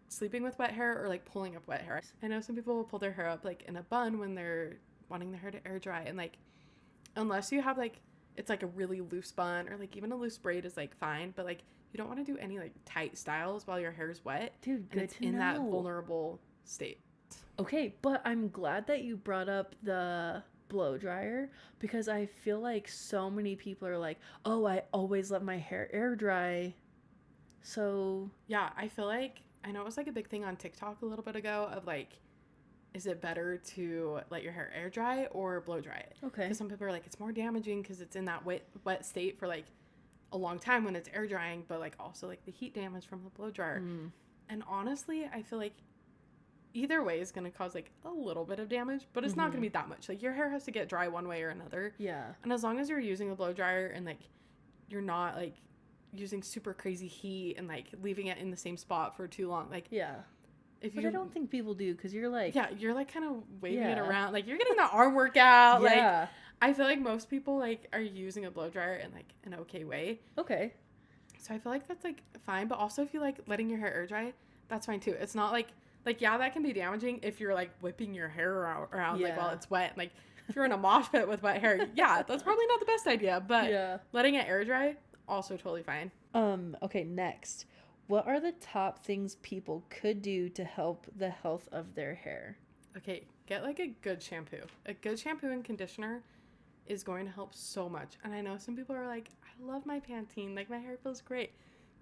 sleeping with wet hair or like pulling up wet hair. I know some people will pull their hair up like in a bun when they're wanting their hair to air dry, and like unless you have like it's like a really loose bun or like even a loose braid is like fine, but like you don't want to do any like tight styles while your hair is wet. Dude, good and it's to in know. that vulnerable state. Okay, but I'm glad that you brought up the blow dryer, because I feel like so many people are like, oh, I always let my hair air dry. So yeah, I feel like I know it was like a big thing on TikTok a little bit ago of like, is it better to let your hair air dry or blow dry it? Okay. Because some people are like, it's more damaging because it's in that wet state for like a long time when it's air drying, but like also like the heat damage from the blow dryer. And honestly, I feel like either way is going to cause like a little bit of damage, but it's not going to be that much. Like your hair has to get dry one way or another. Yeah. And as long as you're using a blow dryer and like you're not like using super crazy heat and like leaving it in the same spot for too long, like yeah. But I don't think people do, because you're like... Yeah, you're like kind of waving it around. Like you're getting the arm workout. Yeah. Like I feel like most people like are using a blow dryer in like an okay way. Okay. So I feel like that's like fine. But also if you like letting your hair air dry, that's fine too. It's not like yeah, that can be damaging if you're like whipping your hair around like while it's wet. Like if you're in a mosh pit with wet hair, yeah, that's probably not the best idea. But letting it air dry, also totally fine. Okay, next. What are the top things people could do to help the health of their hair? Okay, get like a good shampoo. A good shampoo and conditioner is going to help so much. And I know some people are like, I love my Pantene. Like my hair feels great.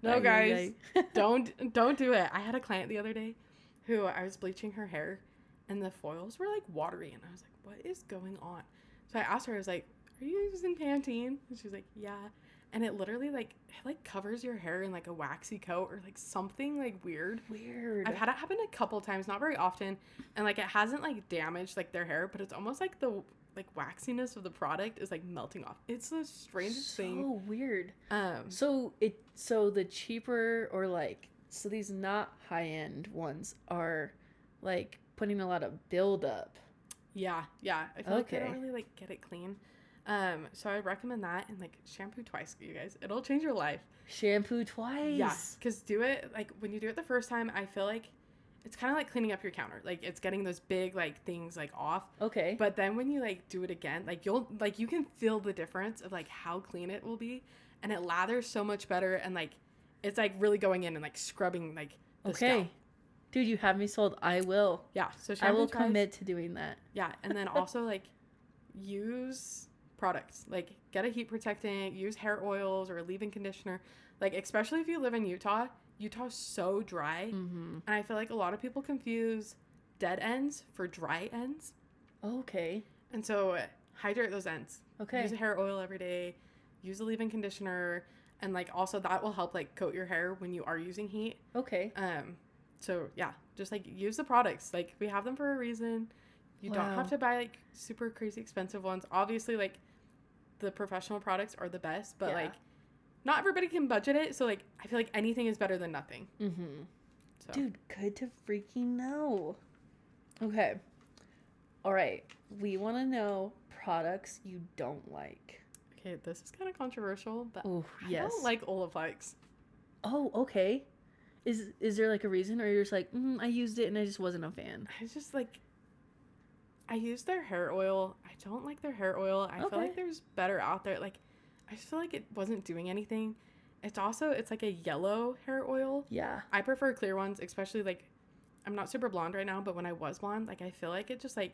No, guys, don't do it. I had a client the other day who I was bleaching her hair and the foils were like watery. And I was like, what is going on? So I asked her, I was like, are you using Pantene? And she was like, yeah. And it literally like covers your hair in like a waxy coat or like something like weird. I've had it happen a couple times, not very often. And like it hasn't like damaged like their hair, but it's almost like the like waxiness of the product is like melting off. It's the strangest thing. So weird. So the cheaper or like, so these not high end ones are like putting a lot of buildup. Yeah. I feel like they don't really like get it clean. So I recommend that and like shampoo twice, you guys. It'll change your life. Shampoo twice. Yeah, because do it like when you do it the first time, I feel like it's kind of like cleaning up your counter. Like it's getting those big like things like off. Okay. But then when you like do it again, like you can feel the difference of like how clean it will be, and it lathers so much better, and like it's like really going in and like scrubbing like the scalp. Dude, you have me sold. I will. Yeah. So I will commit to doing that. Yeah, and then also like use products, like get a heat protectant, use hair oils or a leave-in conditioner, like especially if you live in Utah's so dry, and I feel like a lot of people confuse dead ends for dry ends. Okay. And so hydrate those ends. Okay. Use a hair oil every day, use a leave-in conditioner, and like also that will help like coat your hair when you are using heat. Okay. So yeah, just like use the products, like we have them for a reason. You don't have to buy like super crazy expensive ones. Obviously, like the professional products are the best, but like not everybody can budget it. So like I feel like anything is better than nothing. So. Dude, good to freaking know. Okay. All right. We want to know products you don't like. Okay, this is kind of controversial, but I don't like Olaplex. Oh, okay. Is there like a reason, or you're just like, I used it and I just wasn't a fan? I just like, I use their hair oil. I don't like their hair oil. I feel like there's better out there. Like, I just feel like it wasn't doing anything. It's like a yellow hair oil. Yeah. I prefer clear ones, especially like, I'm not super blonde right now, but when I was blonde, like I feel like it just like,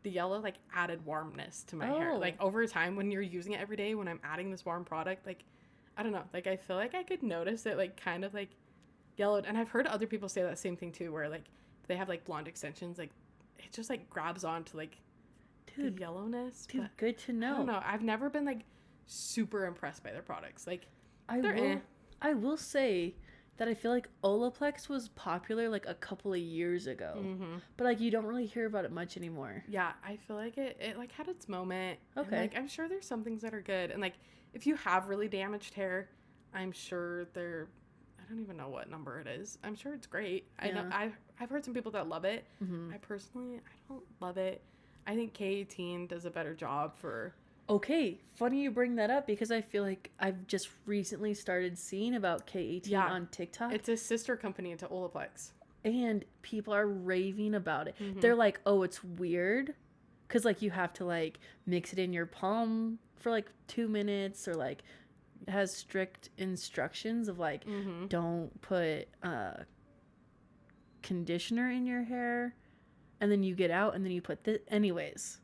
the yellow like added warmness to my hair. Like over time when you're using it every day, when I'm adding this warm product, like, I don't know. Like I feel like I could notice it like kind of like yellowed. And I've heard other people say that same thing too, where like they have like blonde extensions, like it just like grabs onto like the yellowness. Dude, good to know. I don't know. I've never been like super impressed by their products. Like I will say that I feel like Olaplex was popular like a couple of years ago, but like you don't really hear about it much anymore. Yeah, I feel like it like had its moment. Okay. And, like I'm sure there's some things that are good, and like if you have really damaged hair, I'm sure I don't even know what number it is. I'm sure it's great. I know I've heard some people that love it. I personally I don't love it. I think K18 does a better job for. Okay, funny you bring that up, because I feel like I've just recently started seeing about K18 on TikTok. It's a sister company to Olaplex. And people are raving about it. They're like, oh, it's weird, because like you have to like mix it in your palm for like 2 minutes, or like it has strict instructions of like don't put conditioner in your hair, and then you get out and then you put this anyways.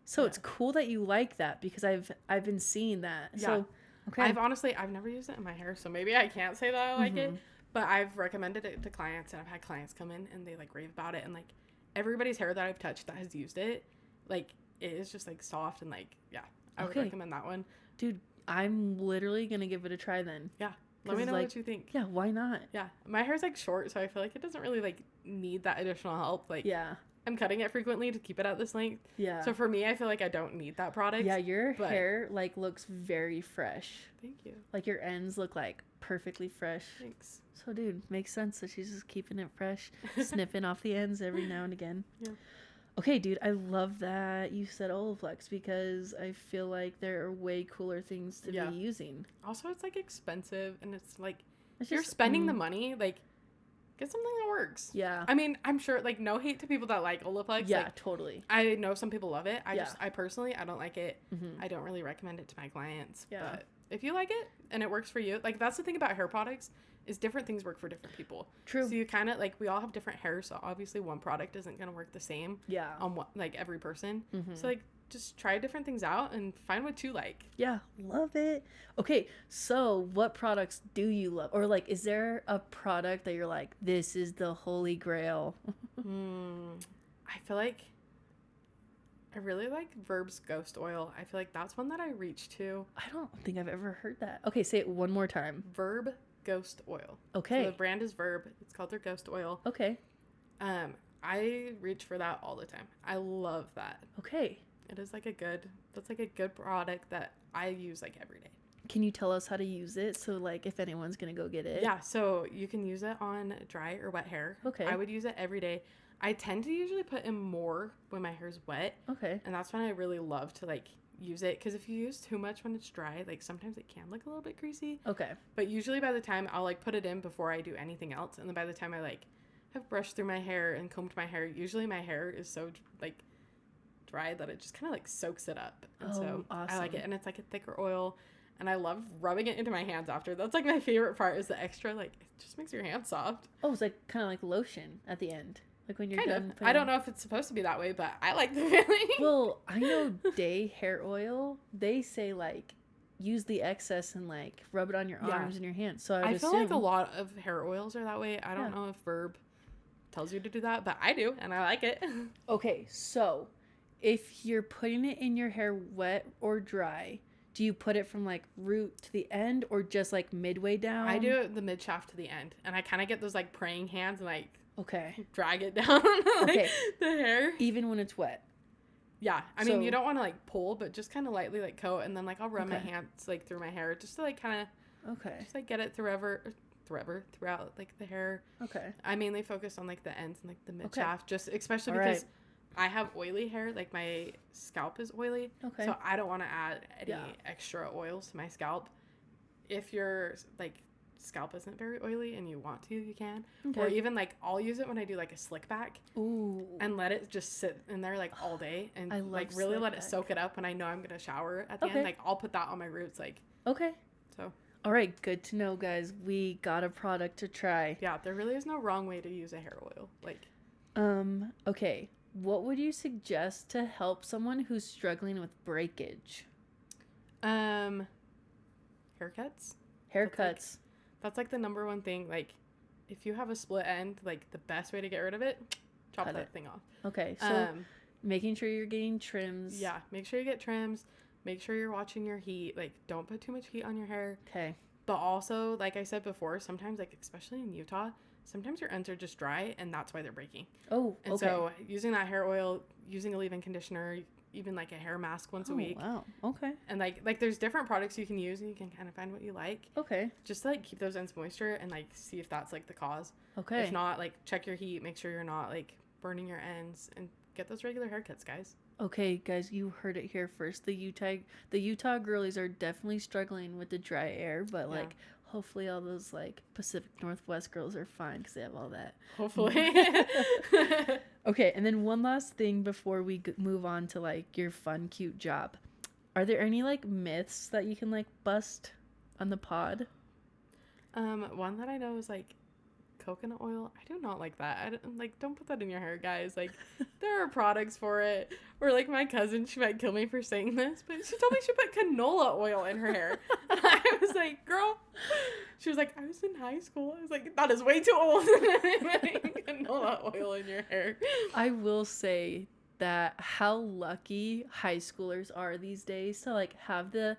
So it's cool that you like that, because I've been seeing that. Yeah. So okay. I've never used it in my hair, so maybe I can't say that I like it. But I've recommended it to clients, and I've had clients come in and they like rave about it, and like everybody's hair that I've touched that has used it, like it is just like soft and like, yeah, I would recommend that one. Dude, I'm literally gonna give it a try then. Yeah. Let me know what you think. Yeah, why not? Yeah. My hair's like short, so I feel like it doesn't really like need that additional help. Like, yeah, I'm cutting it frequently to keep it at this length. Yeah. So for me, I feel like I don't need that product. Yeah, your hair like looks very fresh. Thank you. Like your ends look like perfectly fresh. Thanks. So dude, makes sense that she's just keeping it fresh, snipping off the ends every now and again. Yeah. Okay, dude, I love that you said Olaplex because I feel like there are way cooler things to be using. Also, it's like expensive, and it's like you're spending the money, like get something that works. Yeah. I mean, I'm sure, like, no hate to people that like Olaplex. Yeah, like, totally. I know some people love it. I personally, I don't like it. Mm-hmm. I don't really recommend it to my clients. Yeah. But if you like it and it works for you, like, that's the thing about hair products is different things work for different people. True. So you kind of, like, we all have different hair, so obviously one product isn't going to work the same. Yeah. On what, like, every person. Mm-hmm. So, like, just try different things out and find what you like. Yeah, love it. Okay, so what products do you love? Or like, is there a product that you're like, this is the holy grail? I feel like I really like Verb's Ghost Oil. I feel like that's one that I reach to. I don't think I've ever heard that. Okay, say it one more time. Verb Ghost Oil. Okay. So the brand is Verb. It's called their Ghost Oil. Okay. I reach for that all the time. I love that. Okay. It is like that's like a good product that I use like every day. Can you tell us how to use it? So like if anyone's going to go get it. Yeah. So you can use it on dry or wet hair. Okay. I would use it every day. I tend to usually put in more when my hair's wet. Okay. And that's when I really love to like use it. Because if you use too much when it's dry, like sometimes it can look a little bit greasy. Okay. But usually by the time I'll like put it in before I do anything else. And then by the time I like have brushed through my hair and combed my hair, usually my hair is so like dry that it just kind of like soaks it up, and so awesome. I like it, and it's like a thicker oil, and I love rubbing it into my hands after. That's like my favorite part is the extra, like, it just makes your hands soft. Oh, it's like kind of like lotion at the end, like when you're kind done of. I don't know if it's supposed to be that way, but I like the feeling. Well, I know day hair oil, they say like use the excess and like rub it on your arms and your hands. So I feel like a lot of hair oils are that way. I don't know if Verb tells you to do that, but I do, and I like it. Okay, so if you're putting it in your hair wet or dry, do you put it from like root to the end or just like midway down? I do it the mid shaft to the end, and I kind of get those like praying hands and like drag it down like, the hair, even when it's wet. Yeah, I mean, you don't want to like pull, but just kind of lightly like coat, and then like I'll run my hands like through my hair just to like kind of just like get it throughout like the hair. Okay. I mainly focus on like the ends and like the mid shaft, just especially because I have oily hair, like my scalp is oily. Okay. So I don't want to add any extra oils to my scalp. If your like scalp isn't very oily and you want to, you can. Okay. Or even like I'll use it when I do like a slick back. Ooh. And let it just sit in there like all day and like really let it soak it up when I know I'm gonna shower at the end. Like I'll put that on my roots like. Okay. So. All right, good to know, guys. We got a product to try. Yeah, there really is no wrong way to use a hair oil. Like. Okay. What would you suggest to help someone who's struggling with breakage? Haircuts. Haircuts. That's like the number one thing. Like, if you have a split end, like the best way to get rid of it, chop that thing off. Okay, so making sure you're getting trims. Yeah, make sure you get trims. Make sure you're watching your heat. Like, don't put too much heat on your hair. Okay. But also, like I said before, sometimes, like especially in Utah, sometimes your ends are just dry, and that's why they're breaking. Oh, and so using that hair oil, using a leave-in conditioner, even like a hair mask once a week. Wow. Okay. And like there's different products you can use, and you can kind of find what you like. Okay. Just to, like keep those ends moisture and like see if that's like the cause. Okay. If not, like check your heat, make sure you're not like burning your ends, and get those regular haircuts, guys. Okay, guys, you heard it here first. The Utah girlies are definitely struggling with the dry air, but like hopefully all those like Pacific Northwest girls are fine because they have all that. Hopefully. Okay, and then one last thing before we move on to like your fun, cute job. Are there any like myths that you can like bust on the pod? One that I know is like coconut oil. I do not like that. Don't put that in your hair, guys. Like, there are products for it. Or like my cousin, she might kill me for saying this, but she told me she put canola oil in her hair. I was like, girl. She was like, I was in high school. I was like, that is way too old. And all that oil in your hair. I will say that how lucky high schoolers are these days to like have the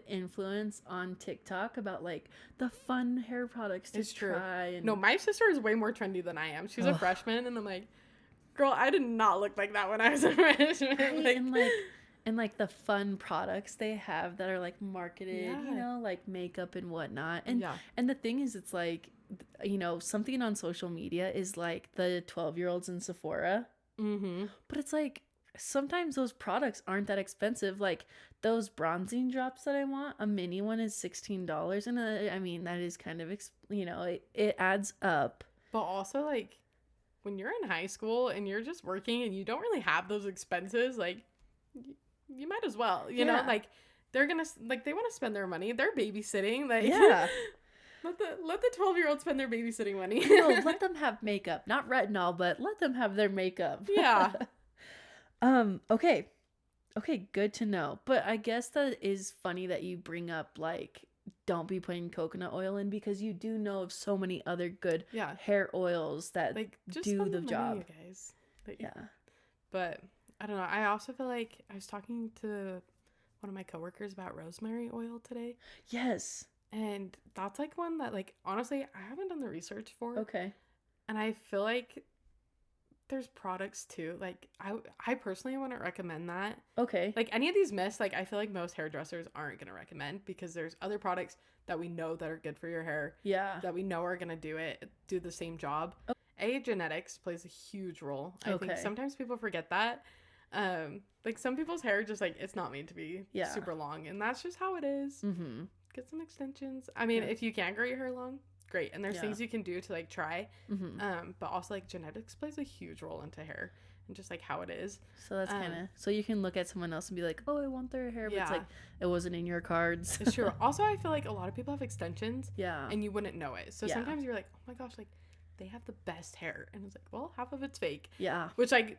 influence on TikTok about like the fun hair products to try. And no, my sister is way more trendy than I am. She's a freshman, and I'm like, girl, I did not look like that when I was a freshman. Right? And like the fun products they have that are like marketed, you know, like makeup and whatnot. And and the thing is, it's like, you know, something on social media is like the 12-year-olds in Sephora. But it's like sometimes those products aren't that expensive. Like those bronzing drops that I want, a mini one is $16, and I mean that is kind of you know, it adds up. But also like when you're in high school and you're just working and you don't really have those expenses, like you might as well, you know, like they're gonna like they want to spend their money. They're babysitting, like Let the 12-year-old spend their babysitting money. No, let them have makeup. Not retinol, but let them have their makeup. Yeah. Okay. Okay, good to know. But I guess that is funny that you bring up, like, don't be putting coconut oil in, because you do know of so many other good hair oils that like, just do the job. Money, you guys. Like, but I don't know. I also feel like I was talking to one of my coworkers about rosemary oil today. Yes. And that's like one that, like, honestly, I haven't done the research for. Okay. And I feel like there's products too. Like, I personally wouldn't recommend that. Okay. Like, any of these mists, like, I feel like most hairdressers aren't going to recommend, because there's other products that we know that are good for your hair. Yeah. That we know are going to do the same job. Okay. Genetics plays a huge role. I think sometimes people forget that. Like, some people's hair just, like, it's not made to be super long. And that's just how it is. Mm-hmm. Get some extensions. I mean, if you can grow your hair long, great. And there's things you can do to like try. But also like genetics plays a huge role into hair and just like how it is. So that's kind of, so you can look at someone else and be like, oh, I want their hair, but it's like, it wasn't in your cards. It's true. Also, I feel like a lot of people have extensions and you wouldn't know it. So sometimes you're like, oh my gosh, like they have the best hair. And it's like, well, half of it's fake. Yeah. Which like,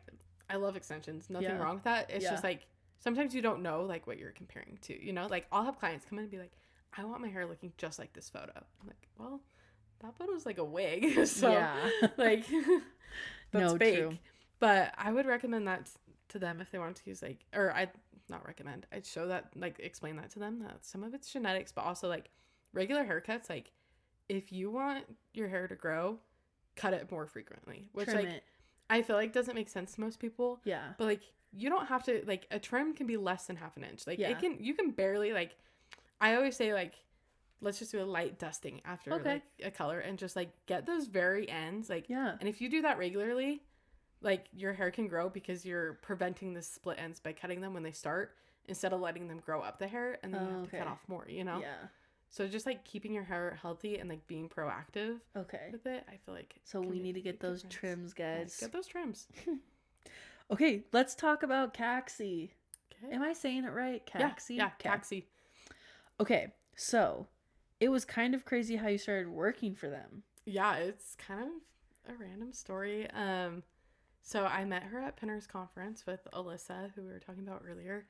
I love extensions. Nothing wrong with that. It's just like, sometimes you don't know like what you're comparing to, you know, like I'll have clients come in and be like, I want my hair looking just like this photo. I'm like, well, that photo's like a wig. So, like, that's fake. True. But I would recommend that to them if they want to use, like, or I'd not recommend. I'd show that, like, explain that to them, that some of it's genetics, but also, like, regular haircuts. Like, if you want your hair to grow, cut it more frequently. Which, trim like, it. I feel like doesn't make sense to most people. Yeah. But, like, you don't have to, like, a trim can be less than half an inch. Like, you can barely, like, I always say, like, let's just do a light dusting after, like, a color and just, like, get those very ends. Like, and if you do that regularly, like, your hair can grow because you're preventing the split ends by cutting them when they start instead of letting them grow up the hair, and then you have to cut off more, you know? Yeah. So just, like, keeping your hair healthy and, like, being proactive with it, I feel like. So we need to get those trims, guys. Get those trims. Okay, let's talk about Kaxi. Okay. Am I saying it right? Kaxi? Yeah, Kaxi. Okay, so it was kind of crazy how you started working for them. Yeah, it's kind of a random story. So I met her at Pinner's conference with Alyssa, who we were talking about earlier,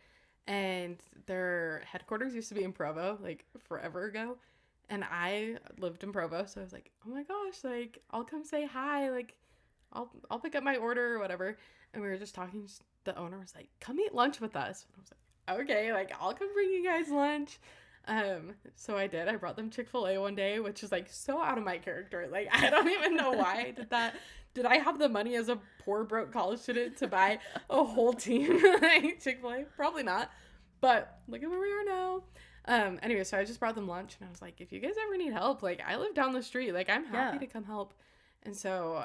and their headquarters used to be in Provo, like forever ago, and I lived in Provo, so I was like, oh my gosh, like I'll come say hi, like I'll pick up my order or whatever. And we were just talking. The owner was like, come eat lunch with us. And I was like, okay, like I'll come bring you guys lunch. So I did. I brought them Chick-fil-A one day, which is like so out of my character. Like, I don't even know why I did that. Did I have the money as a poor broke college student to buy a whole team like Chick-fil-A? Probably not. But look at where we are now. Anyway, so I just brought them lunch, and I was like, if you guys ever need help, like I live down the street, like I'm happy to come help. And so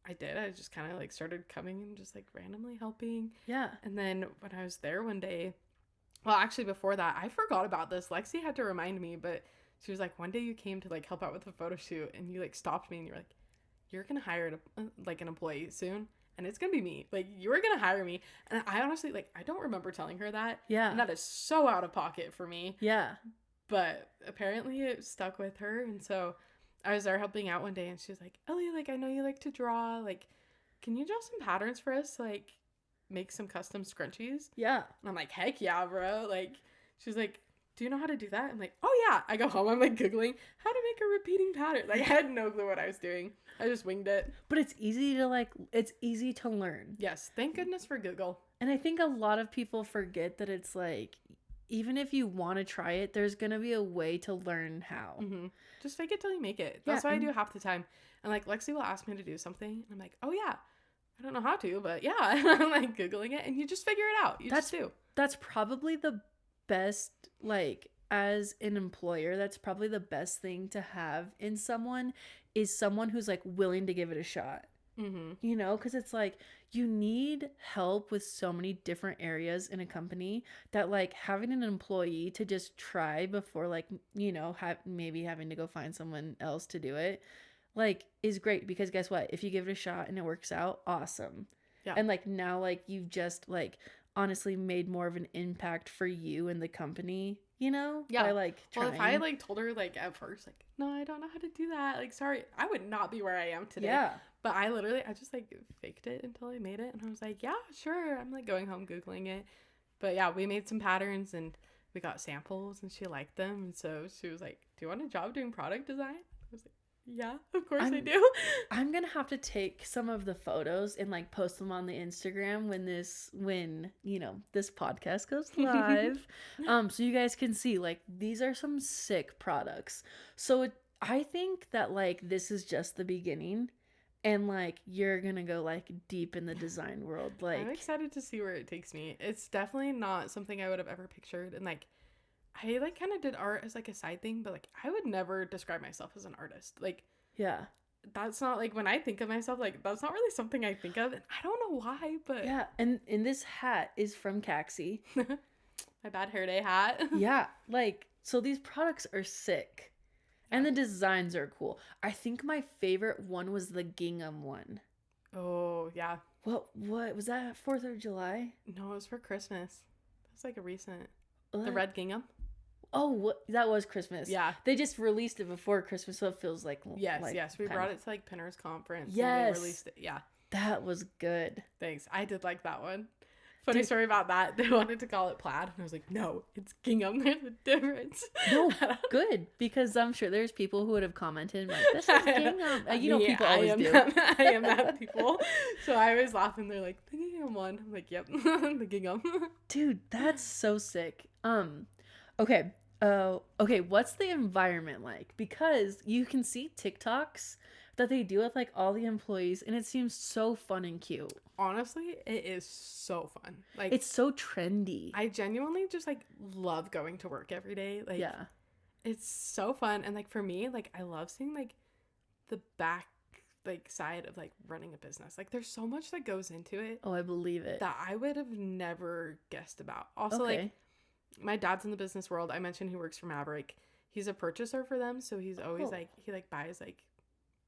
I did. I just kind of like started coming and just like randomly helping. Yeah. And then when I was there one day, well, actually before that, I forgot about this. Lexi had to remind me, but she was like, one day you came to like help out with the photo shoot, and you like stopped me and you're like, you're going to hire like an employee soon, and it's going to be me. Like, you were going to hire me. And I honestly, like, I don't remember telling her that. Yeah. And that is so out of pocket for me. Yeah. But apparently it stuck with her. And so I was there helping out one day, and she was like, Ellie, like, I know you like to draw. Like, can you draw some patterns for us? Like, make some custom scrunchies? Yeah. And I'm like, heck yeah, bro. Like, she's like, do you know how to do that? I'm like, oh yeah. I go home, I'm like Googling how to make a repeating pattern. Like, I had no clue what I was doing. I just winged it. But it's easy to learn. Yes, thank goodness for Google. And I think a lot of people forget that it's like, even if you want to try it, there's going to be a way to learn how. Mm-hmm. Just fake it till you make it. That's what I do half the time. And like Lexi will ask me to do something, and I'm like, oh yeah, I don't know how to, but yeah. I'm like Googling it, and you just figure it out. You just do. That's probably the best, like, as an employer, that's probably the best thing to have in someone, is someone who's like willing to give it a shot. Mm-hmm. You know, because it's like you need help with so many different areas in a company that like having an employee to just try before, like, you know, maybe having to go find someone else to do it, like, is great. Because guess what? If you give it a shot and it works out, awesome. Yeah. And like now, like, you've just like honestly made more of an impact for you and the company, you know? Yeah. By like trying. Well, if I like told her like at first, like, no, I don't know how to do that. Like, sorry, I would not be where I am today. Yeah. But I just like faked it until I made it. And I was like, yeah, sure. I'm like going home Googling it. But yeah, we made some patterns and we got samples and she liked them. And so she was like, do you want a job doing product design? I was like, yeah, of course I do. I'm going to have to take some of the photos and like post them on the Instagram when, you know, this podcast goes live. So you guys can see, like, these are some sick products. So I think that like this is just the beginning. And like you're gonna go like deep in the design world. Like, I'm excited to see where it takes me. It's definitely not something I would have ever pictured. And like I like kind of did art as like a side thing, but like I would never describe myself as an artist. Like, yeah, that's not like when I think of myself, like that's not really something I think of. And I don't know why, but yeah. And this hat is from Kaxi. My bad hair day hat. Yeah, like, so these products are sick. And the designs are cool. I think my favorite one was the gingham one. Oh, yeah. What was that, 4th of July? No, it was for Christmas. That's like a recent. What? The red gingham. Oh, that was Christmas. Yeah. They just released it before Christmas, so it feels like... Yes. We brought it to like Pinner's conference. Yes. And they released it. Yeah. That was good. Thanks. I did like that one. Funny story about that. They wanted to call it plaid. And I was like, no, it's gingham. There's a difference. No, good. Because I'm sure there's people who would have commented like, this is gingham. You know, people always do. I am that people. So I was laughing. They're like, the gingham one. I'm like, yep, the gingham. Dude, that's so sick. Okay. Okay, what's the environment like? Because you can see TikToks that they do with like all the employees and it seems so fun and cute. Honestly, it is so fun. Like, it's so trendy. I genuinely just like love going to work every day. Like, yeah, it's so fun. And like for me, like I love seeing like the back like side of like running a business. Like there's so much that goes into it. Oh, I believe it. That I would have never guessed about. Also, like my dad's in the business world. I mentioned he works for Maverick. He's a purchaser for them, so he's always like he like buys like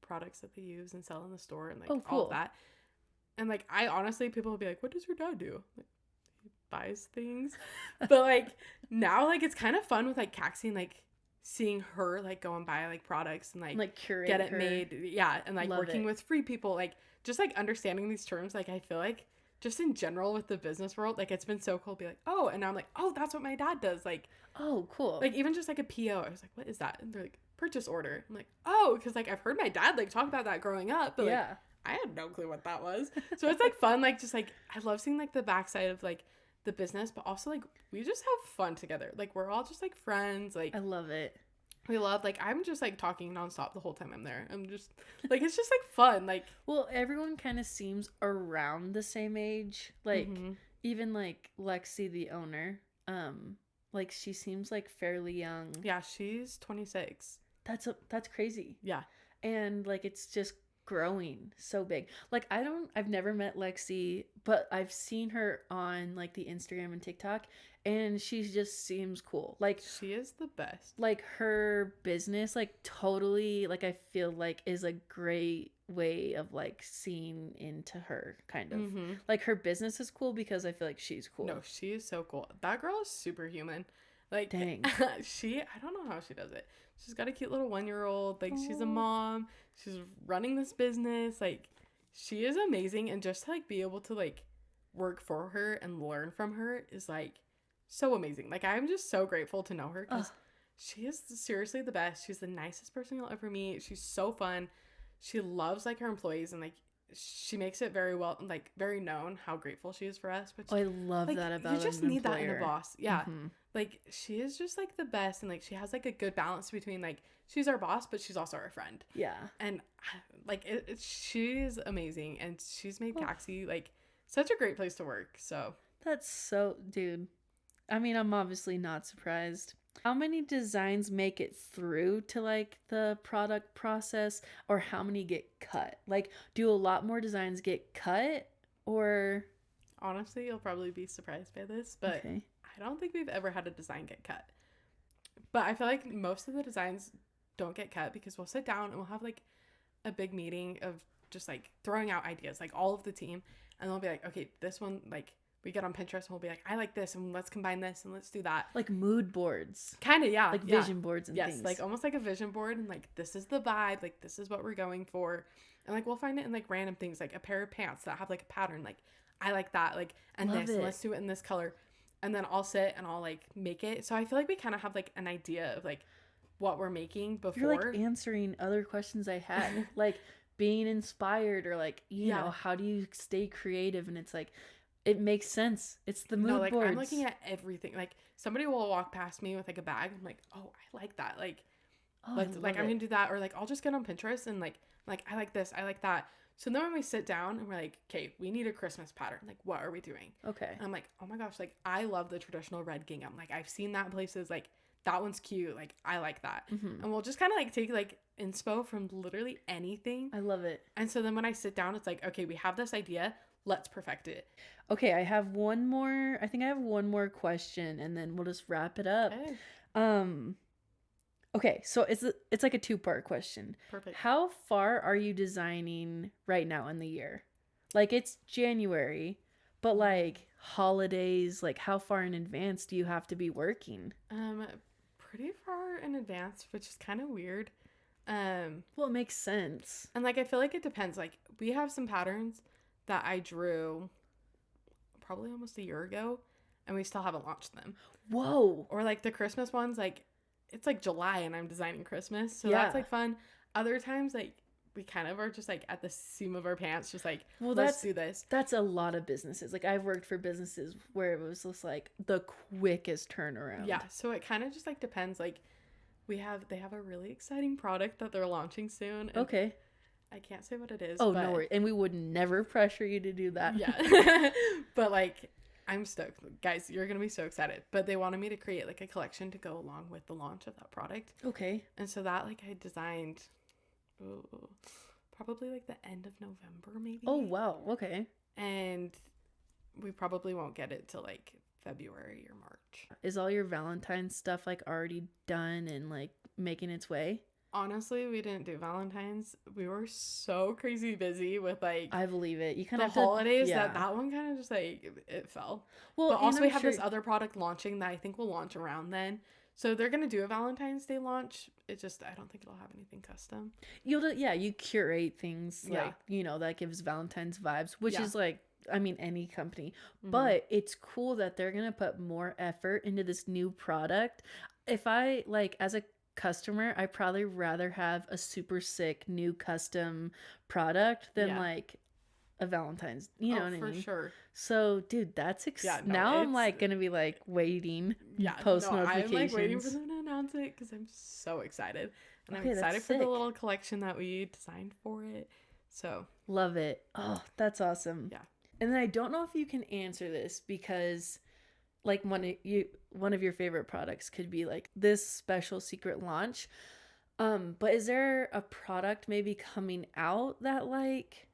products that they use and sell in the store and like all of that. And like I honestly, people will be like, what does your dad do? Like, he buys things. But like now like it's kind of fun with like Kaxi and like seeing her like go and buy like products and like curate get it made. Yeah. And like working with free people, like just like understanding these terms. Like I feel like just in general with the business world, like it's been so cool to be like, oh, and now I'm like, oh, that's what my dad does. Like, oh, cool. Like even just like a PO, I was like, what is that? And they're like, purchase order. I'm like, oh, because like I've heard my dad like talk about that growing up, but like I had no clue what that was. So it's like fun, like just like I love seeing like the backside of like the business, but also like we just have fun together. Like we're all just like friends. Like I love it. We love like I'm just like talking nonstop the whole time I'm there. I'm just like it's just like fun. Like well, everyone kind of seems around the same age. Like even like Lexi, the owner, like she seems like fairly young. Yeah, she's 26. That's crazy. Yeah. And like it's just growing so big. Like I've never met Lexi, but I've seen her on like the Instagram and TikTok and she just seems cool. Like she is the best. Like her business like totally like I feel like is a great way of like seeing into her kind of. Like her business is cool because I feel like she's cool. No, she is so cool. That girl is superhuman. Like dang. I don't know how she does it. She's got a cute little 1-year-old. Like she's a mom. She's running this business. Like she is amazing. And just to like be able to like work for her and learn from her is like so amazing. Like, I'm just so grateful to know her because Ugh. she is seriously the best. She's the nicest person you'll ever meet. She's so fun. She loves, like, her employees, and, like, she makes it very well, like, very known how grateful she is for us. Which, Oh, I love like, that about you just an need that in a employer. boss. Yeah. Mm-hmm. Like, she is just, like, the best, and, like, she has, like, a good balance between, like, she's our boss, but she's also our friend. Yeah. And, like, she's amazing, and she's made Oh. Kaxi, like, such a great place to work. So That's so, dude. I mean, I'm obviously not surprised. How many designs make it through to like the product process, or how many get cut? Like, do a lot more designs get cut, or honestly, you'll probably be surprised by this, but okay. I don't think we've ever had a design get cut. But I feel like most of the designs don't get cut because we'll sit down and we'll have like a big meeting of just like throwing out ideas, like all of the team, and they'll be like, okay, this one, like, we get on Pinterest and we'll be like, I like this, and let's combine this and let's do that. Like mood boards. Kind of, yeah. Like yeah. vision boards and Yes, things. like almost like a vision board, and like this is the vibe, like this is what we're going for. And like we'll find it in like random things, like a pair of pants that have like a pattern, like I like that, like, and Love this, it. and let's do it in this color. And then I'll sit and I'll like make it. So I feel like we kind of have like an idea of like what we're making before. You're like answering other questions I had. Like being inspired, or like, you know, how do you stay creative? And it's like, it makes sense. It's the mood like, boards. I'm looking at everything. Like somebody will walk past me with like a bag. I'm like, oh, I like that. Like, Oh, let's, like, I'm gonna do that. Or like I'll just get on Pinterest and like I like this, I like that. So then when we sit down and we're like, okay, we need a Christmas pattern. Like, what are we doing? Okay. And I'm like, oh my gosh, like I love the traditional red gingham. Like I've seen that in places. Like that one's cute. Like I like that. Mm-hmm. And we'll just kind of like take like inspo from literally anything. I love it. And so then when I sit down, it's like, okay, we have this idea. Let's perfect it. Okay, I have one more. I think I have one more question, and then we'll just wrap it up. Okay. Okay, so it's like a two-part question. Perfect. How far are you designing right now in the year? Like, it's January, but like holidays, like how far in advance do you have to be working? Pretty far in advance, which is kind of weird. Well, it makes sense. And like I feel like it depends. Like we have some patterns that I drew probably almost a year ago, and we still haven't launched them. Whoa. Or like the Christmas ones, like it's like July and I'm designing Christmas, so Yeah. that's like fun. Other times, like we kind of are just like at the seam of our pants, just like, Well, let's do this. That's a lot of businesses. Like I've worked for businesses where it was just like the quickest turnaround. Yeah, so it kind of just like depends. Like they have a really exciting product that they're launching soon. And Okay. I can't say what it is. Oh, but no worries. And we would never pressure you to do that. Yeah. But like I'm stoked. Guys, you're going to be so excited. But they wanted me to create like a collection to go along with the launch of that product. Okay. And so that like I designed probably like the end of November maybe. Oh, wow. Okay. And we probably won't get it till like February or March. Is all your Valentine's stuff like already done and like making its way? Honestly, we didn't do Valentine's. We were so crazy busy with like I believe it. You kind the of holidays yeah. that one kind of just like it fell. Well, But also and we I'm have sure- this other product launching that I think will launch around then. So they're gonna do a Valentine's Day launch. It just I don't think it'll have anything custom. you curate things Yeah. like, you know, that gives Valentine's vibes, which Yeah. is like, I mean, any company. Mhm. But it's cool that they're going to put more effort into this new product. If I like as a customer, I probably rather have a super sick new custom product than Yeah. like a Valentine's, you know what I for mean? sure. So, dude, that's Yeah, no, now I'm it's- like going to be like waiting Yeah, post no, I'm notifications. like waiting for them to announce it because I'm so excited, and Okay, I'm that's excited for the sick. little collection that we designed for it. So Love it. Oh, that's awesome. Yeah. And then I don't know if you can answer this because like one of your favorite products could be like this special secret launch. But is there a product maybe coming out that like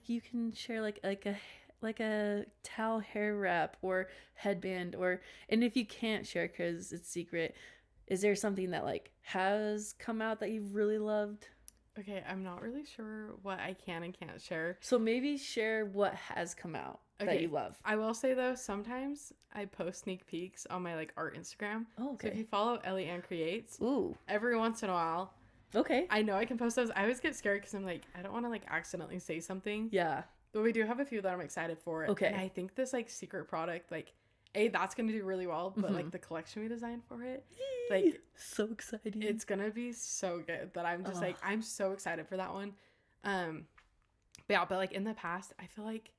you can share like a towel hair wrap or headband, or and if you can't share cuz it's secret, is there something that like has come out that you've really loved? okay, I'm not really sure what I can and can't share. So maybe share what has come out that Okay. you love. I will say though, sometimes I post sneak peeks on my like art Instagram. Oh, So if okay. you follow Ellie England Creates, Ooh. every once in a while, Okay. I know I can post those. I always get scared because I'm like, I don't want to like accidentally say something. Yeah. But we do have a few that I'm excited for. Okay. And I think this like secret product, like that's gonna do really well, but like the collection we designed for it, like so exciting. it's gonna be so good that I'm just like, I'm so excited for that one. But yeah, but like in the past, I feel like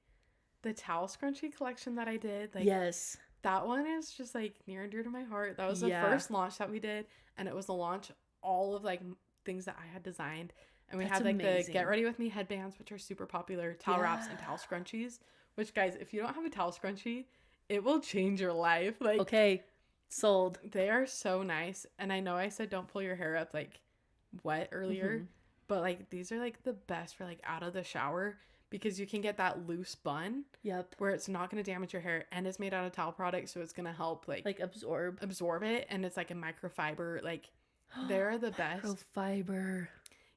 the towel scrunchie collection that I did, like yes, that one is just like near and dear to my heart. That was the first launch that we did, and it was the launch all of like things that I had designed. And we had like the Get Ready With Me headbands, which are super popular, towel wraps and towel scrunchies, which guys, if you don't have a towel scrunchie, it will change your life. Like, okay, sold. They are so nice. And I know I said don't pull your hair up like wet earlier, but like these are like the best for like out of the shower, because you can get that loose bun. Yep. Where it's not going to damage your hair, and it's made out of towel product, so it's going to help like absorb it, and it's like a microfiber. Like they're the best. Microfiber.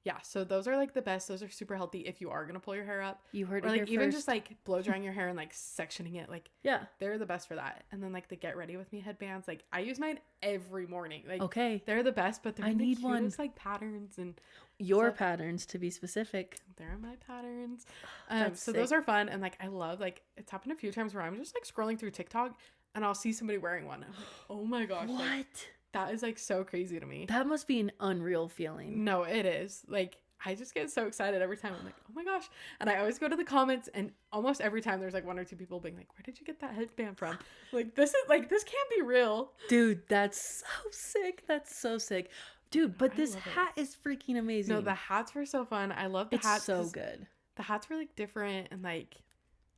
Yeah, so those are like the best. Those are super healthy if you are gonna pull your hair up. You heard it here like even first. just like blow drying your hair and like sectioning it. Like they're the best for that. And then like the Get Ready With Me headbands, like I use mine every morning. Like they're the best, but they're the cutest like patterns and your patterns, to be specific. They're my patterns. So those are fun, and like I love, like it's happened a few times where I'm just like scrolling through TikTok and I'll see somebody wearing one. I'm like, oh my gosh, what? Like, that is like so crazy to me. That must be an unreal feeling. No, it is. Like I just get so excited every time. I'm like, oh my gosh. And I always go to the comments, and almost every time there's like one or two people being like, where did you get that headband from? Like, this can't be real. Dude, that's so sick. That's so sick. Dude, but this hat is freaking amazing. No, the hats were so fun. I love the hats. It's so good. The hats were like different, and like,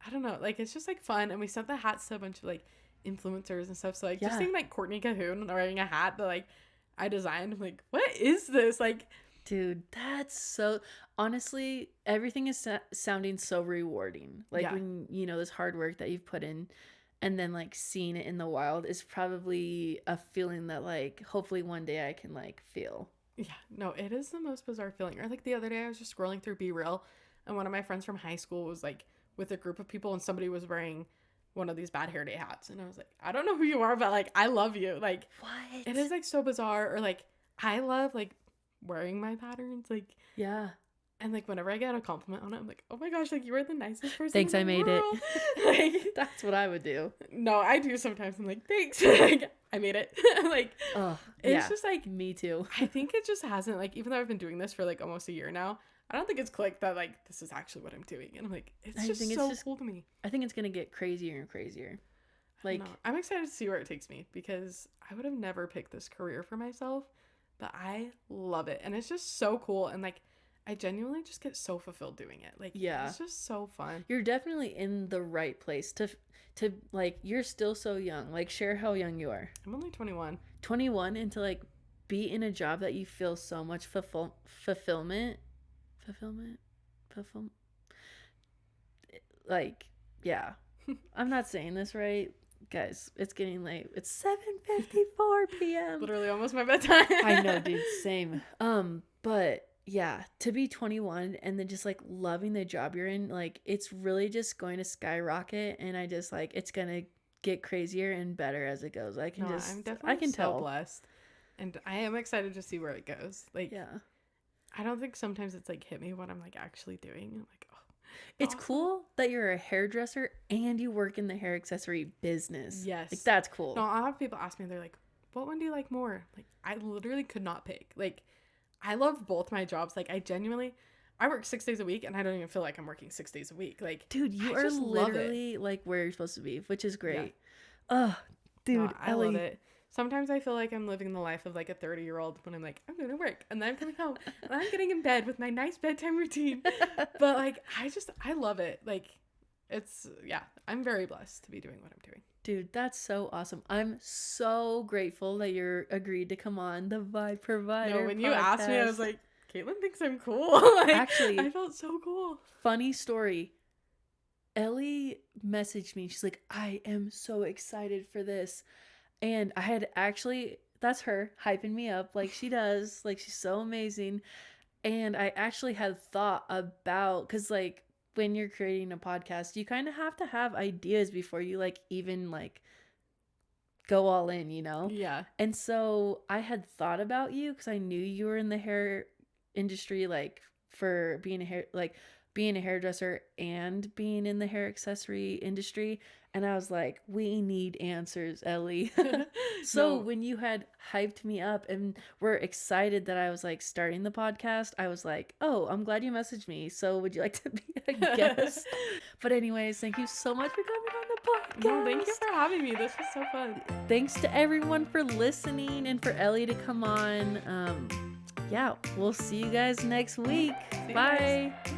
I don't know, like it's just like fun. And we sent the hats to a bunch of like influencers and stuff. So like just seeing like Courtney Cahoon wearing a hat that like I designed, I'm like, what is this? Like, dude, that's so, honestly, everything is sounding so rewarding. Like when, you know, this hard work that you've put in, and then like seeing it in the wild is probably a feeling that like hopefully one day I can like feel. Yeah, no, it is the most bizarre feeling. Or like the other day I was just scrolling through Be Real, and one of my friends from high school was like with a group of people, and somebody was wearing one of these bad hair day hats, and I was like, I don't know who you are, but like I love you. Like, what? It is like so bizarre. Or like I love like wearing my patterns, like and like whenever I get a compliment on it, I'm like, oh my gosh, like you are the nicest person. Thanks, I made world. it. Like that's what I would do. No, I do sometimes. I'm like, thanks. Like, I made it. Like, it's just like me too. I think it just hasn't, like, even though I've been doing this for like almost a year now, I don't think it's clicked that like this is actually what I'm doing. And I'm like, it's just so cool to me. I think it's gonna get crazier and crazier. Like, I'm excited to see where it takes me, because I would have never picked this career for myself, but I love it, and it's just so cool. And like I genuinely just get so fulfilled doing it. Like, it's just so fun. You're definitely in the right place to like, you're still so young. Like, share how young you are. I'm only 21. 21, and to like be in a job that you feel so much fulfillment. Like, yeah. I'm not saying this right. Guys, it's getting late. It's 7:54 p.m. Literally almost my bedtime. I know, dude. Same. But yeah, to be 21 and then just like loving the job you're in, like it's really just going to skyrocket, and I just like it's gonna get crazier and better as it goes. I'm definitely tell. Blessed, and I am excited to see where it goes. Like, I don't think sometimes it's like hit me what I'm like actually doing. I'm like, oh, it's cool that you're a hairdresser and you work in the hair accessory business. Yes, like that's cool. No, I'll have people ask me, they're like, what one do you like more? Like, I literally could not pick. Like, I love both my jobs. Like, I work 6 days a week, and I don't even feel like I'm working 6 days a week. Like, dude, you are literally like where you're supposed to be, which is great. Oh, dude, no, I love it. Sometimes I feel like I'm living the life of like a 30-year-old when I'm like, I'm going to work, and then I'm coming home, and I'm getting in bed with my nice bedtime routine. But like, I love it. Like, I'm very blessed to be doing what I'm doing. Dude, that's so awesome. I'm so grateful that you're agreed to come on the Vibe Provider. No, when you asked me, I was like, Caitlin thinks I'm cool. Like, actually, I felt so cool. Funny story. Ellie messaged me. She's like, I am so excited for this. And I had actually, that's her hyping me up like she does. Like, she's so amazing. And I actually had thought about, because like, when you're creating a podcast, you kind of have to have ideas before you like even like go all in, you know? Yeah. And so I had thought about you because I knew you were in the hair industry, like for being a hairdresser and being in the hair accessory industry. And I was like, we need answers, Ellie. So No. when you had hyped me up and were excited that I was like starting the podcast, I was like, oh, I'm glad you messaged me. So would you like to be a guest? But anyways, thank you so much for coming on the podcast. No, thank you for having me. This was so fun. Thanks to everyone for listening and for Ellie to come on. Yeah, we'll see you guys next week. See you Bye. guys.